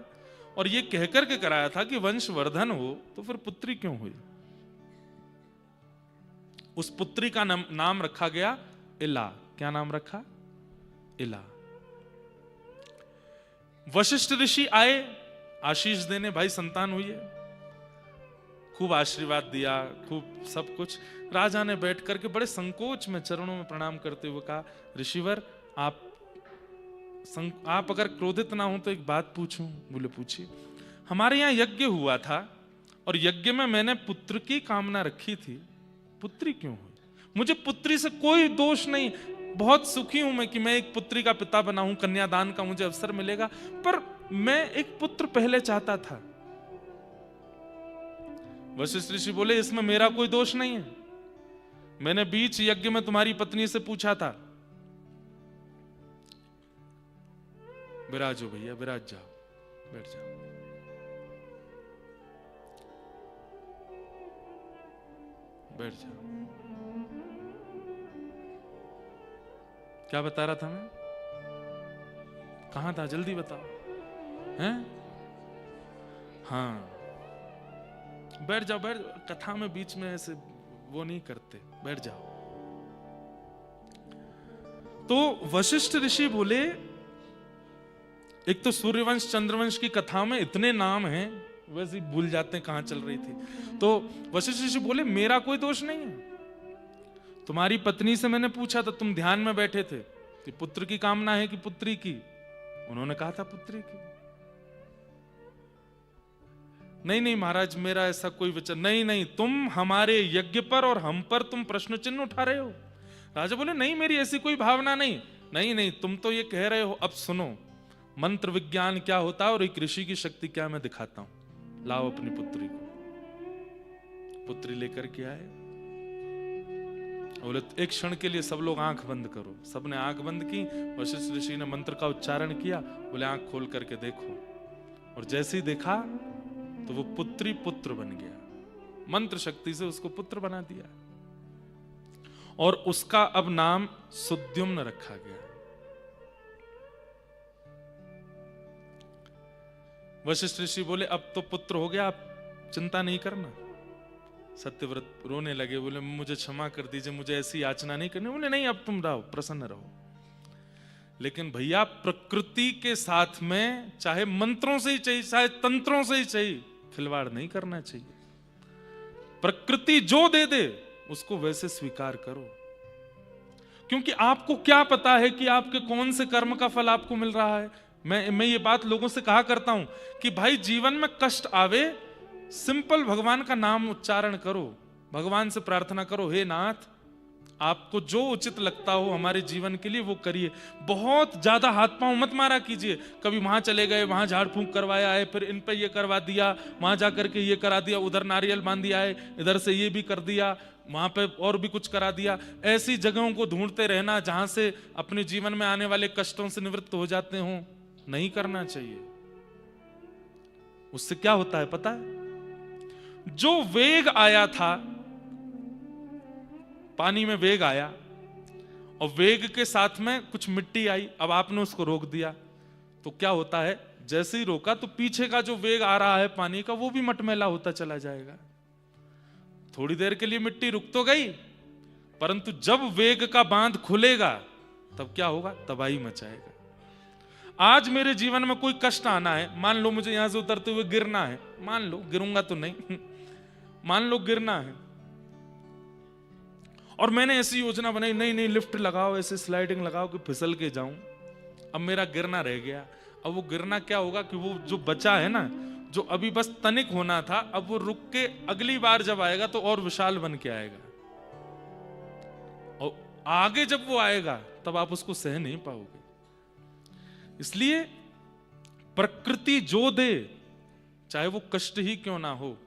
और ये कहकर के कराया था कि वंश वर्धन हो, तो फिर पुत्री क्यों हुई? उस पुत्री का नाम रखा गया इला। क्या नाम रखा? इला। वशिष्ठ ऋषि आए आशीष देने, भाई संतान हुई है। खूब आशीर्वाद दिया, खूब सब कुछ। राजा ने बैठ करके बड़े संकोच में चरणों में प्रणाम करते हुए कहा, ऋषिवर आप अगर क्रोधित ना हो तो एक बात पूछूं? बोले पूछिए। हमारे यहां यज्ञ हुआ था और यज्ञ में मैंने पुत्र की कामना रखी थी, पुत्री क्यों हुई? मुझे पुत्री से कोई दोष नहीं, बहुत सुखी हूं मैं कि मैं एक पुत्री का पिता बना हूं, कन्यादान का मुझे अवसर मिलेगा, पर मैं एक पुत्र पहले चाहता था। वशिष्ठ ऋषि बोले, इसमें मेरा कोई दोष नहीं है। मैंने बीच यज्ञ में तुम्हारी पत्नी से पूछा था। विराजो भैया, विराज जाओ, बैठ जाओ। बैठ जाओ। क्या बता रहा था मैं? कहां था? जल्दी बताओ। हैं? हाँ, बैठ जाओ, बैठ जाओ। कथा में बीच में ऐसे वो नहीं करते, बैठ जाओ। तो वशिष्ठ ऋषि बोले, एक तो सूर्यवंश चंद्रवंश की कथा में इतने नाम हैं, वैसे भूल जाते हैं कहां चल रही थी। तो वशिष्ठ ऋषि बोले, मेरा कोई दोष नहीं है। तुम्हारी पत्नी से मैंने पूछा था, तुम ध्यान में बैठे थे कि पुत्र की कामना है कि पुत्री की? उन्होंने कहा था पुत्री की। नहीं नहीं महाराज, मेरा ऐसा कोई विचार नहीं। नहीं, तुम हमारे यज्ञ पर और हम पर तुम प्रश्न चिन्ह उठा रहे हो। राजा बोले, नहीं मेरी ऐसी कोई भावना नहीं। नहीं नहीं, तुम तो ये कह रहे हो। अब सुनो, मंत्र विज्ञान क्या होता है और एक ऋषि की शक्ति क्या, मैं दिखाता हूं। लाओ अपनी पुत्री को। पुत्री लेकर के आए। बोले, एक क्षण के लिए सब लोग आंख बंद करो। सबने आंख बंद की। वशिष्ठ ऋषि ने मंत्र का उच्चारण किया। बोले, आंख खोल करके देखो। और जैसे ही देखा तो वो पुत्री पुत्र बन गया। मंत्र शक्ति से उसको पुत्र बना दिया और उसका अब नाम सुद्युम्न रखा गया। वशिष्ठ ऋषि बोले, अब तो पुत्र हो गया, आप चिंता नहीं करना। सत्यव्रत रोने लगे, बोले मुझे क्षमा कर दीजिए, मुझे ऐसी याचना नहीं करनी। बोले नहीं, अब तुम रहो, प्रसन्न रहो। लेकिन भैया प्रकृति के साथ में चाहे मंत्रों से ही चाहिए, चाहे तंत्रों से ही चाहिए, खिलवाड़ नहीं करना चाहिए। प्रकृति जो दे दे उसको वैसे स्वीकार करो, क्योंकि आपको क्या पता है कि आपके कौन से कर्म का फल आपको मिल रहा है। मैं ये बात लोगों से कहा करता हूं कि भाई जीवन में कष्ट आवे, सिंपल भगवान का नाम उच्चारण करो, भगवान से प्रार्थना करो, हे नाथ आपको जो उचित लगता हो हमारे जीवन के लिए वो करिए। बहुत ज्यादा हाथ पांव मत मारा कीजिए, कभी वहां चले गए, वहां झाड़ फूंक करवाया है, फिर इन पे ये करवा दिया, वहां जाकर के ये करा दिया, उधर नारियल बांध दिया है, इधर से ये भी कर दिया, वहां पे और भी कुछ करा दिया। ऐसी जगहों को ढूंढते रहना जहां से अपने जीवन में आने वाले कष्टों से निवृत्त हो जाते हो, नहीं करना चाहिए। उससे क्या होता है पता है? जो वेग आया था, पानी में वेग आया और वेग के साथ में कुछ मिट्टी आई, अब आपने उसको रोक दिया, तो क्या होता है? जैसे ही रोका तो पीछे का जो वेग आ रहा है पानी का वो भी मटमैला होता चला जाएगा। थोड़ी देर के लिए मिट्टी रुक तो गई, परंतु जब वेग का बांध खुलेगा तब क्या होगा? तबाही मचाएगा। आज मेरे जीवन में कोई कष्ट आना है, मान लो मुझे यहां से उतरते हुए गिरना है, मान लो, गिरूंगा तो नहीं मान लो गिरना है, और मैंने ऐसी योजना बनाई, नहीं लिफ्ट लगाओ, ऐसे स्लाइडिंग लगाओ कि फिसल के जाऊं। अब मेरा गिरना रह गया। अब वो गिरना क्या होगा कि वो जो बचा है ना, जो अभी बस तनिक होना था, अब वो रुक के अगली बार जब आएगा तो और विशाल बन के आएगा, और आगे जब वो आएगा तब आप उसको सह नहीं पाओगे। इसलिए प्रकृति जो दे, चाहे वो कष्ट ही क्यों ना हो,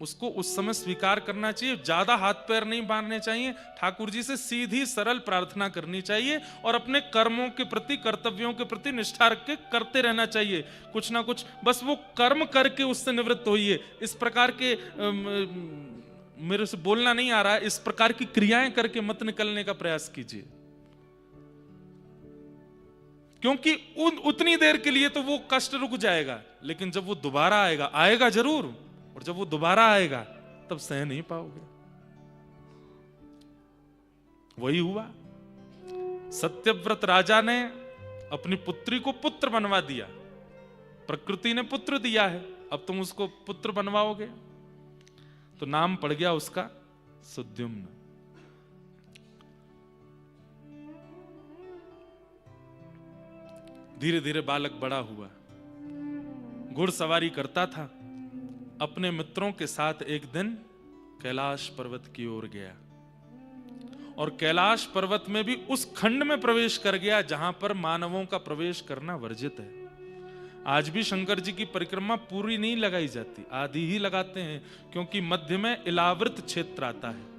उसको उस समय स्वीकार करना चाहिए। ज्यादा हाथ पैर नहीं बांधने चाहिए, ठाकुर जी से सीधी सरल प्रार्थना करनी चाहिए और अपने कर्मों के प्रति, कर्तव्यों के प्रति निष्ठा रख के करते रहना चाहिए। कुछ ना कुछ बस वो कर्म करके उससे निवृत्त होइए। इस प्रकार के मेरे से बोलना नहीं आ रहा है, इस प्रकार की क्रियाएं करके मत निकलने का प्रयास कीजिए, क्योंकि उतनी देर के लिए तो वो कष्ट रुक जाएगा, लेकिन जब वो दोबारा आएगा, आएगा जरूर, और जब वो दोबारा आएगा तब सह नहीं पाओगे। वही हुआ, सत्यव्रत राजा ने अपनी पुत्री को पुत्र बनवा दिया। प्रकृति ने पुत्र दिया है, अब तुम उसको पुत्र बनवाओगे, तो नाम पड़ गया उसका सुद्युम्न। धीरे धीरे बालक बड़ा हुआ, घुड़सवारी करता था। अपने मित्रों के साथ एक दिन कैलाश पर्वत की ओर गया, और कैलाश पर्वत में भी उस खंड में प्रवेश कर गया जहां पर मानवों का प्रवेश करना वर्जित है। आज भी शंकर जी की परिक्रमा पूरी नहीं लगाई जाती, आधी ही लगाते हैं, क्योंकि मध्य में इलावृत क्षेत्र आता है।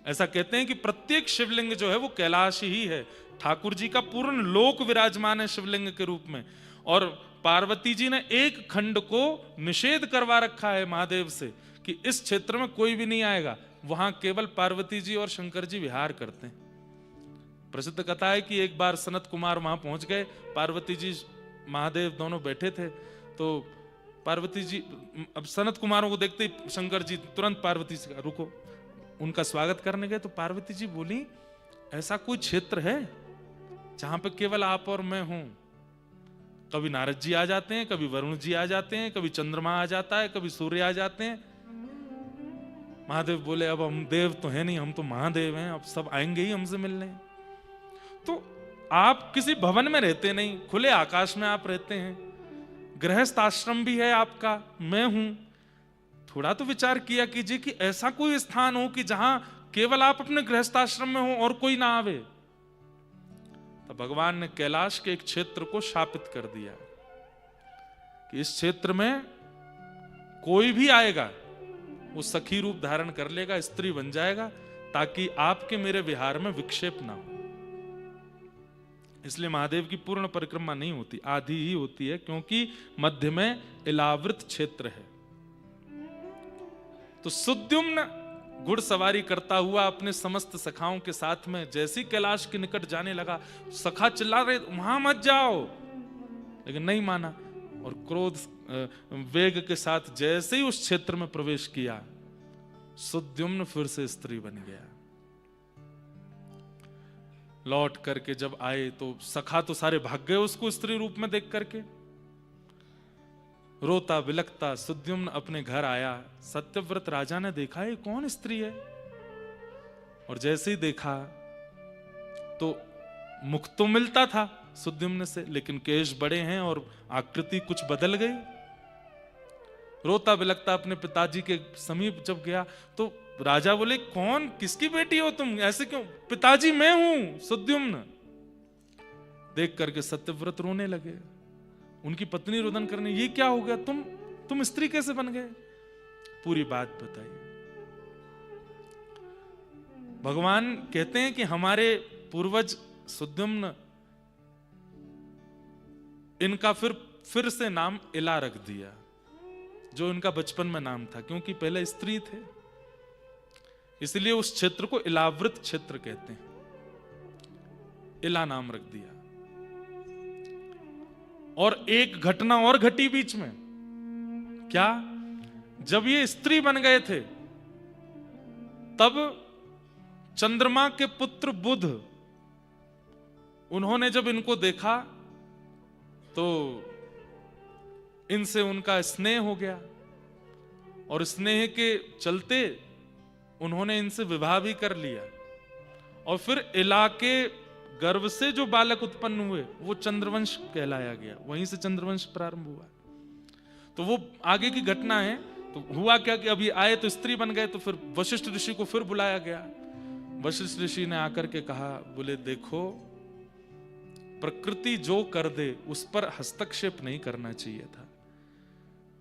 ऐसा कहते हैं कि प्रत्येक शिवलिंग जो है वो कैलाश ही है। ठाकुर जी का पूर्ण लोक विराजमान है शिवलिंग के रूप में, और पार्वती जी ने एक खंड को निषेध करवा रखा है महादेव से कि इस क्षेत्र में कोई भी नहीं आएगा, वहां केवल पार्वती जी और शंकर जी विहार करते हैं। प्रसिद्ध कथा है कि एक बार सनत कुमार वहां पहुंच गए, पार्वती जी महादेव दोनों बैठे थे, तो पार्वती जी, अब सनत कुमारों को देखते ही शंकर जी तुरंत पार्वती जी रुको, उनका स्वागत करने गए। तो पार्वती जी बोली, ऐसा कोई क्षेत्र है जहां पे केवल आप और मैं हूं? कभी नारद जी आ जाते हैं, कभी वरुण जी आ जाते हैं, कभी चंद्रमा आ जाता है, कभी सूर्य आ जाते हैं। महादेव बोले, अब हम देव तो है नहीं, हम तो महादेव हैं, अब सब आएंगे ही हमसे मिलने। तो आप किसी भवन में रहते नहीं, खुले आकाश में आप रहते हैं, गृहस्थ आश्रम भी है आपका, मैं हूं। थोड़ा तो विचार किया कीजिए कि ऐसा कोई स्थान हो कि जहां केवल आप अपने गृहस्थ आश्रम में हो और कोई ना आवे। तो भगवान ने कैलाश के एक क्षेत्र को शापित कर दिया कि इस क्षेत्र में कोई भी आएगा वो सखी रूप धारण कर लेगा, स्त्री बन जाएगा, ताकि आपके मेरे विहार में विक्षेप ना हो। इसलिए महादेव की पूर्ण परिक्रमा नहीं होती, आधी ही होती है, क्योंकि मध्य में इलावृत क्षेत्र है। तो सुद्युम्न घुड़सवारी करता हुआ अपने समस्त सखाओं के साथ में जैसी कैलाश के निकट जाने लगा, सखा चिल्ला रहे वहां मत जाओ, लेकिन नहीं माना, और क्रोध वेग के साथ जैसे ही उस क्षेत्र में प्रवेश किया, सुद्युम्न फिर से स्त्री बन गया। लौट करके जब आए तो सखा तो सारे भाग गए उसको स्त्री रूप में देख करके। रोता बिलखता सुद्युम्न अपने घर आया। सत्यव्रत राजा ने देखा ये कौन स्त्री है, और जैसे ही देखा तो मुख तो मिलता था सुद्युम्न से, लेकिन केश बड़े हैं और आकृति कुछ बदल गई। रोता बिलखता अपने पिताजी के समीप जब गया तो राजा बोले, कौन, किसकी बेटी हो तुम, ऐसे क्यों? पिताजी मैं हूं सुद्युम्न। देख करके सत्यव्रत रोने लगे। उनकी पत्नी रुदन करने, ये क्या हो गया, तुम स्त्री कैसे बन गए? पूरी बात बताई। भगवान कहते हैं कि हमारे पूर्वज सुद्युम्न, इनका फिर से नाम इला रख दिया, जो इनका बचपन में नाम था, क्योंकि पहले स्त्री थे, इसलिए उस क्षेत्र को इलावृत क्षेत्र कहते हैं। इला नाम रख दिया। और एक घटना और घटी बीच में। क्या? जब ये स्त्री बन गए थे तब चंद्रमा के पुत्र बुध, उन्होंने जब इनको देखा तो इनसे उनका स्नेह हो गया, और स्नेह के चलते उन्होंने इनसे विवाह भी कर लिया। और फिर इला के गर्भ से जो बालक उत्पन्न हुए वो चंद्रवंश कहलाया गया, वहीं से चंद्रवंश प्रारंभ हुआ। तो वो आगे की घटना है। तो हुआ क्या कि अभी आए तो स्त्री बन गए, तो फिर वशिष्ठ ऋषि को फिर बुलाया गया। वशिष्ठ ऋषि ने आकर के कहा, बोले देखो, प्रकृति जो कर दे उस पर हस्तक्षेप नहीं करना चाहिए था।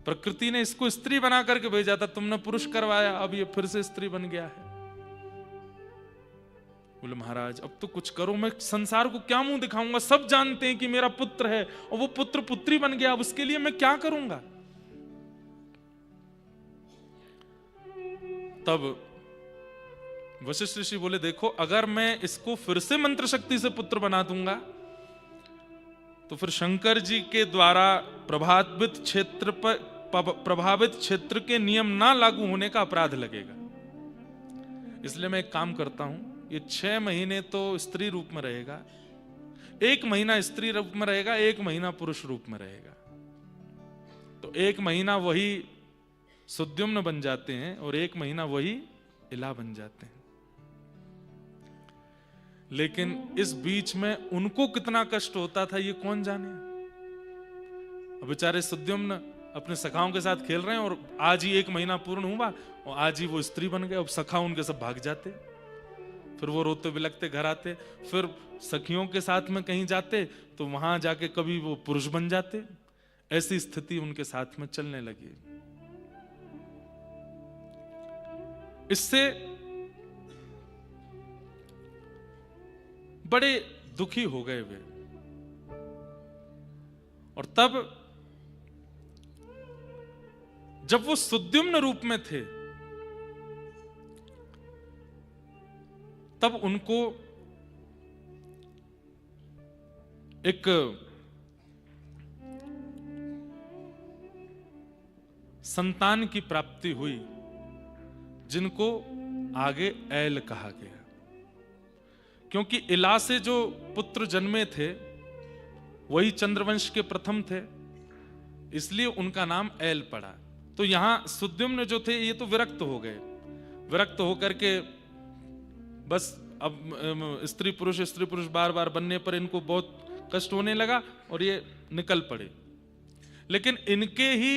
प्रकृति ने इसको स्त्री बना करके भेजा था, तुमने पुरुष करवाया, अब ये फिर से स्त्री बन गया है। बोले महाराज अब तो कुछ करो, मैं संसार को क्या मुंह दिखाऊंगा, सब जानते हैं कि मेरा पुत्र है और वो पुत्र पुत्री बन गया, अब उसके लिए मैं क्या करूंगा? तब वशिष्ठ ऋषि बोले, देखो अगर मैं इसको फिर से मंत्र शक्ति से पुत्र बना दूंगा तो फिर शंकर जी के द्वारा प्रभावित क्षेत्र के नियम ना लागू होने का अपराध लगेगा। इसलिए मैं एक काम करता हूं, ये 6 महीने तो स्त्री रूप में रहेगा, 1 महीना स्त्री रूप में रहेगा, 1 महीना पुरुष रूप में रहेगा। तो 1 महीना वही सुद्युम्न बन जाते हैं और 1 महीना वही इला बन जाते हैं। लेकिन इस बीच में उनको कितना कष्ट होता था ये कौन जाने। अब बेचारे सुद्युम्न अपने सखाओं के साथ खेल रहे हैं और आज ही 1 महीना पूर्ण हुआ और आज ही वो स्त्री बन गए। अब सखा उनके सब भाग जाते, फिर वो रोते बिलखते घर आते, फिर सखियों के साथ में कहीं जाते तो वहां जाके कभी वो पुरुष बन जाते। ऐसी स्थिति उनके साथ में चलने लगी। इससे बड़े दुखी हो गए वे। और तब जब वो सुद्युम्न रूप में थे तब उनको एक संतान की प्राप्ति हुई जिनको आगे ऐल कहा गया, क्योंकि इला से जो पुत्र जन्मे थे वही चंद्रवंश के प्रथम थे, इसलिए उनका नाम ऐल पड़ा। तो यहां सुद्युम्न जो थे ये तो विरक्त हो गए, विरक्त होकर के बस अब स्त्री पुरुष बार बार बनने पर इनको बहुत कष्ट होने लगा और ये निकल पड़े। लेकिन इनके ही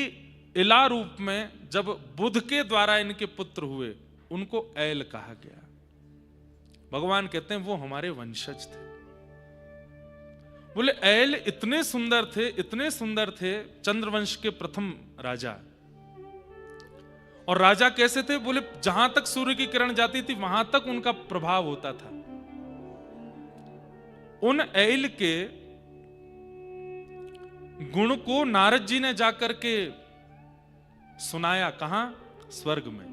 इला रूप में जब बुध के द्वारा इनके पुत्र हुए उनको ऐल कहा गया। भगवान कहते हैं वो हमारे वंशज थे। बोले ऐल इतने सुंदर थे, चंद्रवंश के प्रथम राजा। और राजा कैसे थे? बोले जहां तक सूर्य की किरण जाती थी वहां तक उनका प्रभाव होता था। उन ऐल के गुण को नारद जी ने जाकर के सुनाया। कहां? स्वर्ग में।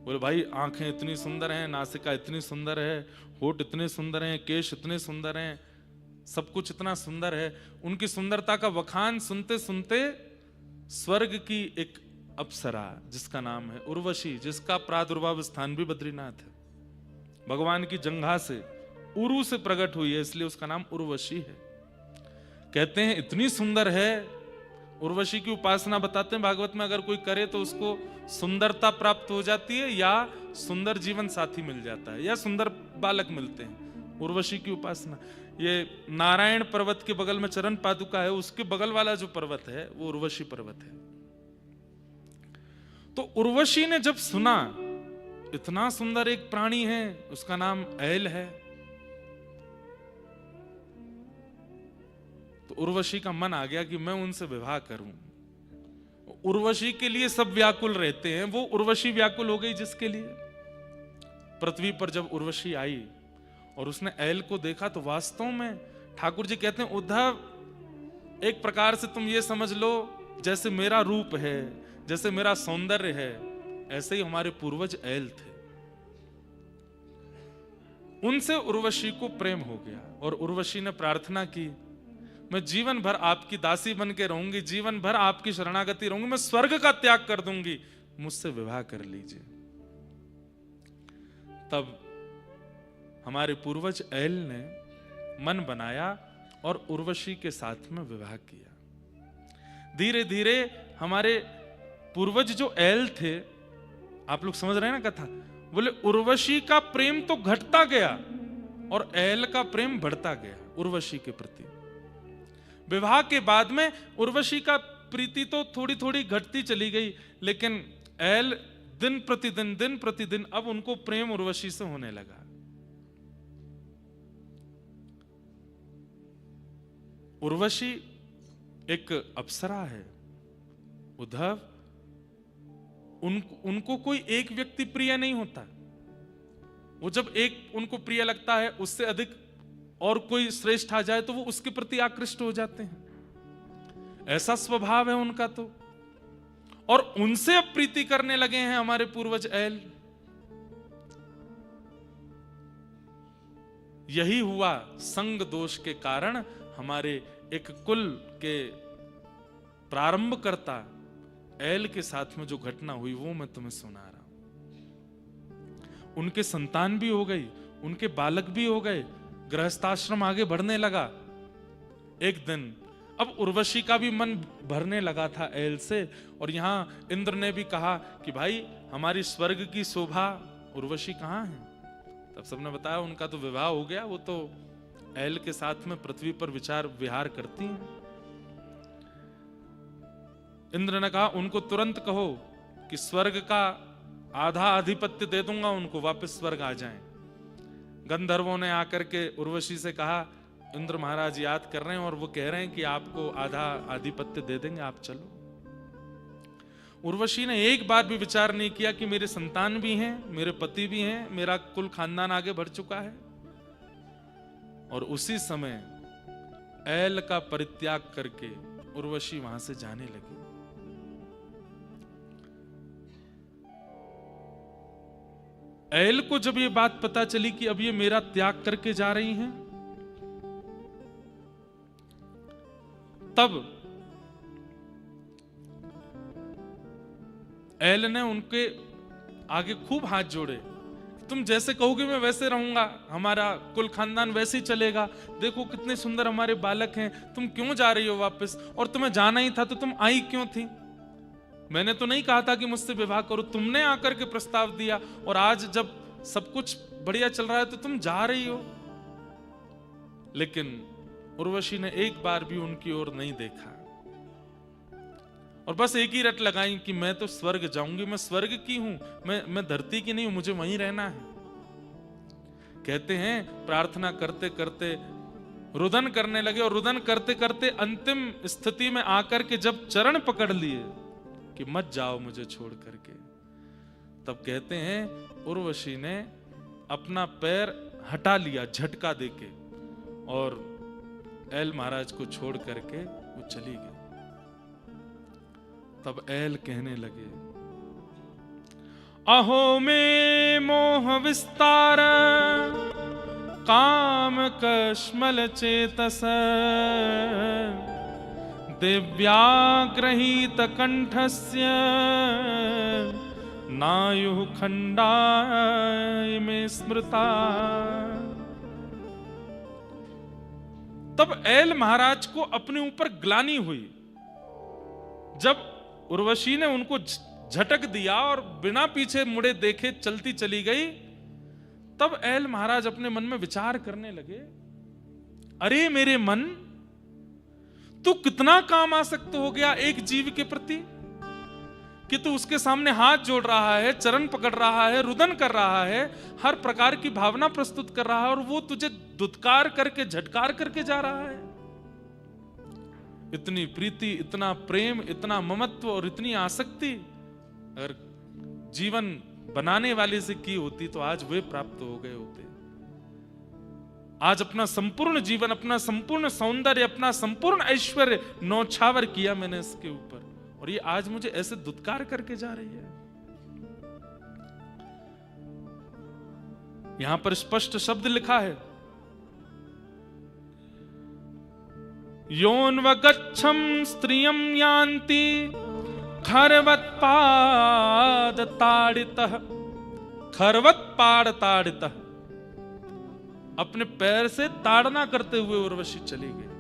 बोले भाई आंखें इतनी सुंदर हैं, नासिका इतनी सुंदर है, होठ इतने सुंदर हैं, केश इतने सुंदर हैं, सब कुछ इतना सुंदर है। उनकी सुंदरता का बखान सुनते सुनते स्वर्ग की एक अप्सरा जिसका नाम है उर्वशी, जिसका प्रादुर्भाव स्थान भी बद्रीनाथ है। भगवान की जंघा से उरु से प्रकट हुई है, इसलिए उसका नाम उर्वशी है। कहते हैं इतनी सुंदर है। उर्वशी की उपासना बताते हैं भागवत में, अगर कोई करे तो उसको सुंदरता प्राप्त हो जाती है, या सुंदर जीवन साथी मिल जाता है, या सुंदर बालक मिलते हैं। उर्वशी की उपासना, ये नारायण पर्वत के बगल में चरण पादुका है, उसके बगल वाला जो पर्वत है वो उर्वशी पर्वत है। तो उर्वशी ने जब सुना इतना सुंदर एक प्राणी है, उसका नाम ऐल है, तो उर्वशी का मन आ गया कि मैं उनसे विवाह करूं। उर्वशी के लिए सब व्याकुल रहते हैं, वो उर्वशी व्याकुल हो गई जिसके लिए। पृथ्वी पर जब उर्वशी आई और उसने ऐल को देखा, तो वास्तव में ठाकुर जी कहते हैं उद्धव एक प्रकार से तुम ये समझ लो जैसे मेरा रूप है, जैसे मेरा सौंदर्य है, ऐसे ही हमारे पूर्वज ऐल थे। उनसे उर्वशी को प्रेम हो गया और उर्वशी ने प्रार्थना की, मैं जीवन भर आपकी दासी बन के रहूंगी, जीवन भर आपकी शरणागति रहूंगी, मैं स्वर्ग का त्याग कर दूंगी, मुझसे विवाह कर लीजिए। तब हमारे पूर्वज ऐल ने मन बनाया और उर्वशी के साथ में विवाह किया। धीरे धीरे हमारे पूर्वज जो ऐल थे, आप लोग समझ रहे हैं ना कथा, बोले उर्वशी का प्रेम तो घटता गया और ऐल का प्रेम बढ़ता गया उर्वशी के प्रति। विवाह के बाद में उर्वशी का प्रीति तो थोड़ी थोड़ी घटती चली गई, लेकिन ऐल दिन प्रतिदिन अब उनको प्रेम उर्वशी से होने लगा। उर्वशी एक अप्सरा है उद्धव, उनको कोई एक व्यक्ति प्रिय नहीं होता। वो जब एक उनको प्रिय लगता है, उससे अधिक और कोई श्रेष्ठ आ जाए तो वो उसके प्रति आकृष्ट हो जाते हैं। ऐसा स्वभाव है उनका तो। और उनसे अब प्रीति करने लगे हैं हमारे पूर्वज ऐल। यही हुआ संग दोष के कारण हमारे एक कुल के प्रारंभकर्ता ऐल के साथ में जो घटना हुई वो मैं तुम्हें सुना रहा हूं। उनके संतान भी हो गई, उनके बालक भी हो गए, गृहस्थाश्रम आगे बढ़ने लगा। एक दिन अब उर्वशी का भी मन भरने लगा था ऐल से, और यहां इंद्र ने भी कहा कि भाई हमारी स्वर्ग की शोभा उर्वशी कहां है। तब सबने बताया उनका तो विवाह हो गया, वो तो ऐल के साथ में पृथ्वी पर विचार विहार करती हैं। इंद्र ने कहा उनको तुरंत कहो कि स्वर्ग का आधा आधिपत्य दे दूंगा, उनको वापस स्वर्ग आ जाएं। गंधर्वों ने आकर के उर्वशी से कहा इंद्र महाराज याद कर रहे हैं और वो कह रहे हैं कि आपको आधा आधिपत्य दे देंगे, आप चलो। उर्वशी ने एक बार भी विचार नहीं किया कि मेरे संतान भी हैं, मेरे पति भी हैं, मेरा कुल खानदान आगे बढ़ चुका है। और उसी समय ऐल का परित्याग करके उर्वशी वहां से जाने लगी। ऐल को जब ये बात पता चली कि अब ये मेरा त्याग करके जा रही हैं, तब ऐल ने उनके आगे खूब हाथ जोड़े, तुम जैसे कहोगे मैं वैसे रहूंगा, हमारा कुल खानदान वैसे ही चलेगा, देखो कितने सुंदर हमारे बालक हैं, तुम क्यों जा रही हो वापस, और तुम्हें जाना ही था तो तुम आई क्यों थी। मैंने तो नहीं कहा था कि मुझसे विवाह करो, तुमने आकर के प्रस्ताव दिया, और आज जब सब कुछ बढ़िया चल रहा है तो तुम जा रही हो। लेकिन उर्वशी ने एक बार भी उनकी ओर नहीं देखा और बस एक ही रट लगाई कि मैं तो स्वर्ग जाऊंगी, मैं स्वर्ग की हूं, मैं धरती की नहीं हूं, मुझे वहीं रहना है। कहते हैं प्रार्थना करते करते रुदन करने लगे, और रुदन करते करते अंतिम स्थिति में आकर के जब चरण पकड़ लिए कि मत जाओ मुझे छोड़ करके, तब कहते हैं उर्वशी ने अपना पैर हटा लिया झटका देके, और ऐल महाराज को छोड़ करके वो चली गई। तब ऐल कहने लगे अहो में मोह विस्तार काम कश्मल चेतस, दिव्याग्रहीत कंठस्य नायुः खंडाय में स्मृता। तब एल महाराज को अपने ऊपर ग्लानि हुई। जब उर्वशी ने उनको झटक दिया और बिना पीछे मुड़े देखे चलती चली गई, तब एल महाराज अपने मन में विचार करने लगे, अरे मेरे मन, तू कितना काम आसक्त हो गया एक जीव के प्रति कि तू उसके सामने हाथ जोड़ रहा है, चरण पकड़ रहा है, रुदन कर रहा है, हर प्रकार की भावना प्रस्तुत कर रहा है, और वो तुझे दुत्कार करके झटकार करके जा रहा है। इतनी प्रीति, इतना प्रेम, इतना ममत्व और इतनी आसक्ति अगर जीवन बनाने वाले से की होती तो आज वे प्राप्त हो गए होते। आज अपना संपूर्ण जीवन, अपना संपूर्ण सौंदर्य, अपना संपूर्ण ऐश्वर्य नौछावर किया मैंने इसके ऊपर, और ये आज मुझे ऐसे दुत्कार करके जा रही है। यहां पर स्पष्ट शब्द लिखा है, योन्वगच्छं स्त्रियं यान्ति खरवत्पाद ताड़ितः। खरवत्पाद ताड़ितः, अपने पैर से ताड़ना करते हुए उर्वशी चली गई।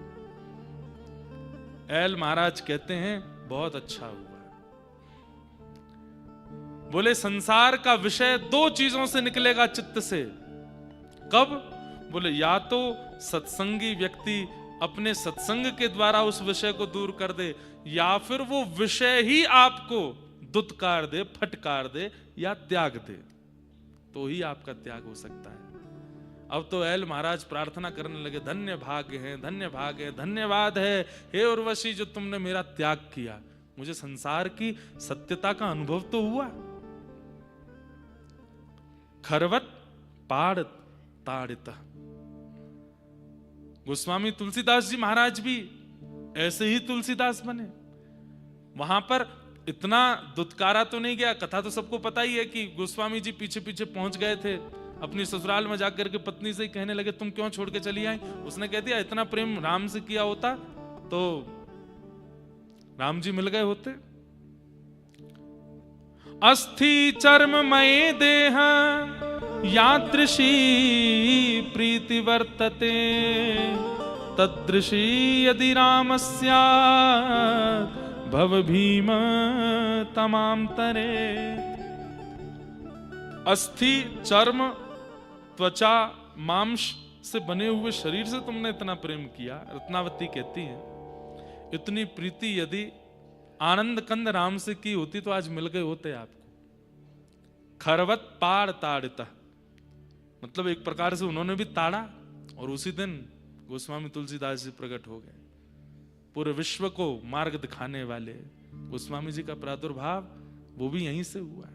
एल महाराज कहते हैं, बहुत अच्छा हुआ। बोले संसार का विषय दो चीजों से निकलेगा चित्त से। कब? बोले या तो सत्संगी व्यक्ति अपने सत्संग के द्वारा उस विषय को दूर कर दे, या फिर वो विषय ही आपको दुत्कार दे, फटकार दे या त्याग दे, तो ही आपका त्याग हो सकता है। अब तो एल महाराज प्रार्थना करने लगे, धन्य भाग्य है, धन्य भाग्य है, धन्यवाद है हे उर्वशी जो तुमने मेरा त्याग किया। मुझे संसार की सत्यता का अनुभव तो हुआ। खरवत पाड़ ताड़ित। गोस्वामी तुलसीदास जी महाराज भी ऐसे ही तुलसीदास बने। वहां पर इतना दुत्कारा तो नहीं गया। कथा तो सबको पता ही है कि गोस्वामी जी पीछे पीछे पहुंच गए थे, अपनी ससुराल में जाकर के पत्नी से ही कहने लगे, तुम क्यों छोड़ के चली आई? उसने कह दिया, इतना प्रेम राम से किया होता तो राम जी मिल गए होते। अस्थि चर्ममये देह यादृशी प्रीति वर्तते, तदृशी यदि रामस्या भव भीम तमाम तरे। अस्थि, चर्म, त्वचा, मांस से बने हुए शरीर से तुमने इतना प्रेम किया। रत्नावती कहती है, इतनी प्रीति यदि आनंद कंद राम से की होती तो आज मिल गए होते आपको। खरवत पाड़ ताड़िता, मतलब एक प्रकार से उन्होंने भी ताड़ा, और उसी दिन गोस्वामी तुलसीदास जी प्रकट हो गए। पूरे विश्व को मार्ग दिखाने वाले गोस्वामी जी का प्रादुर्भाव वो भी यहीं से हुआ।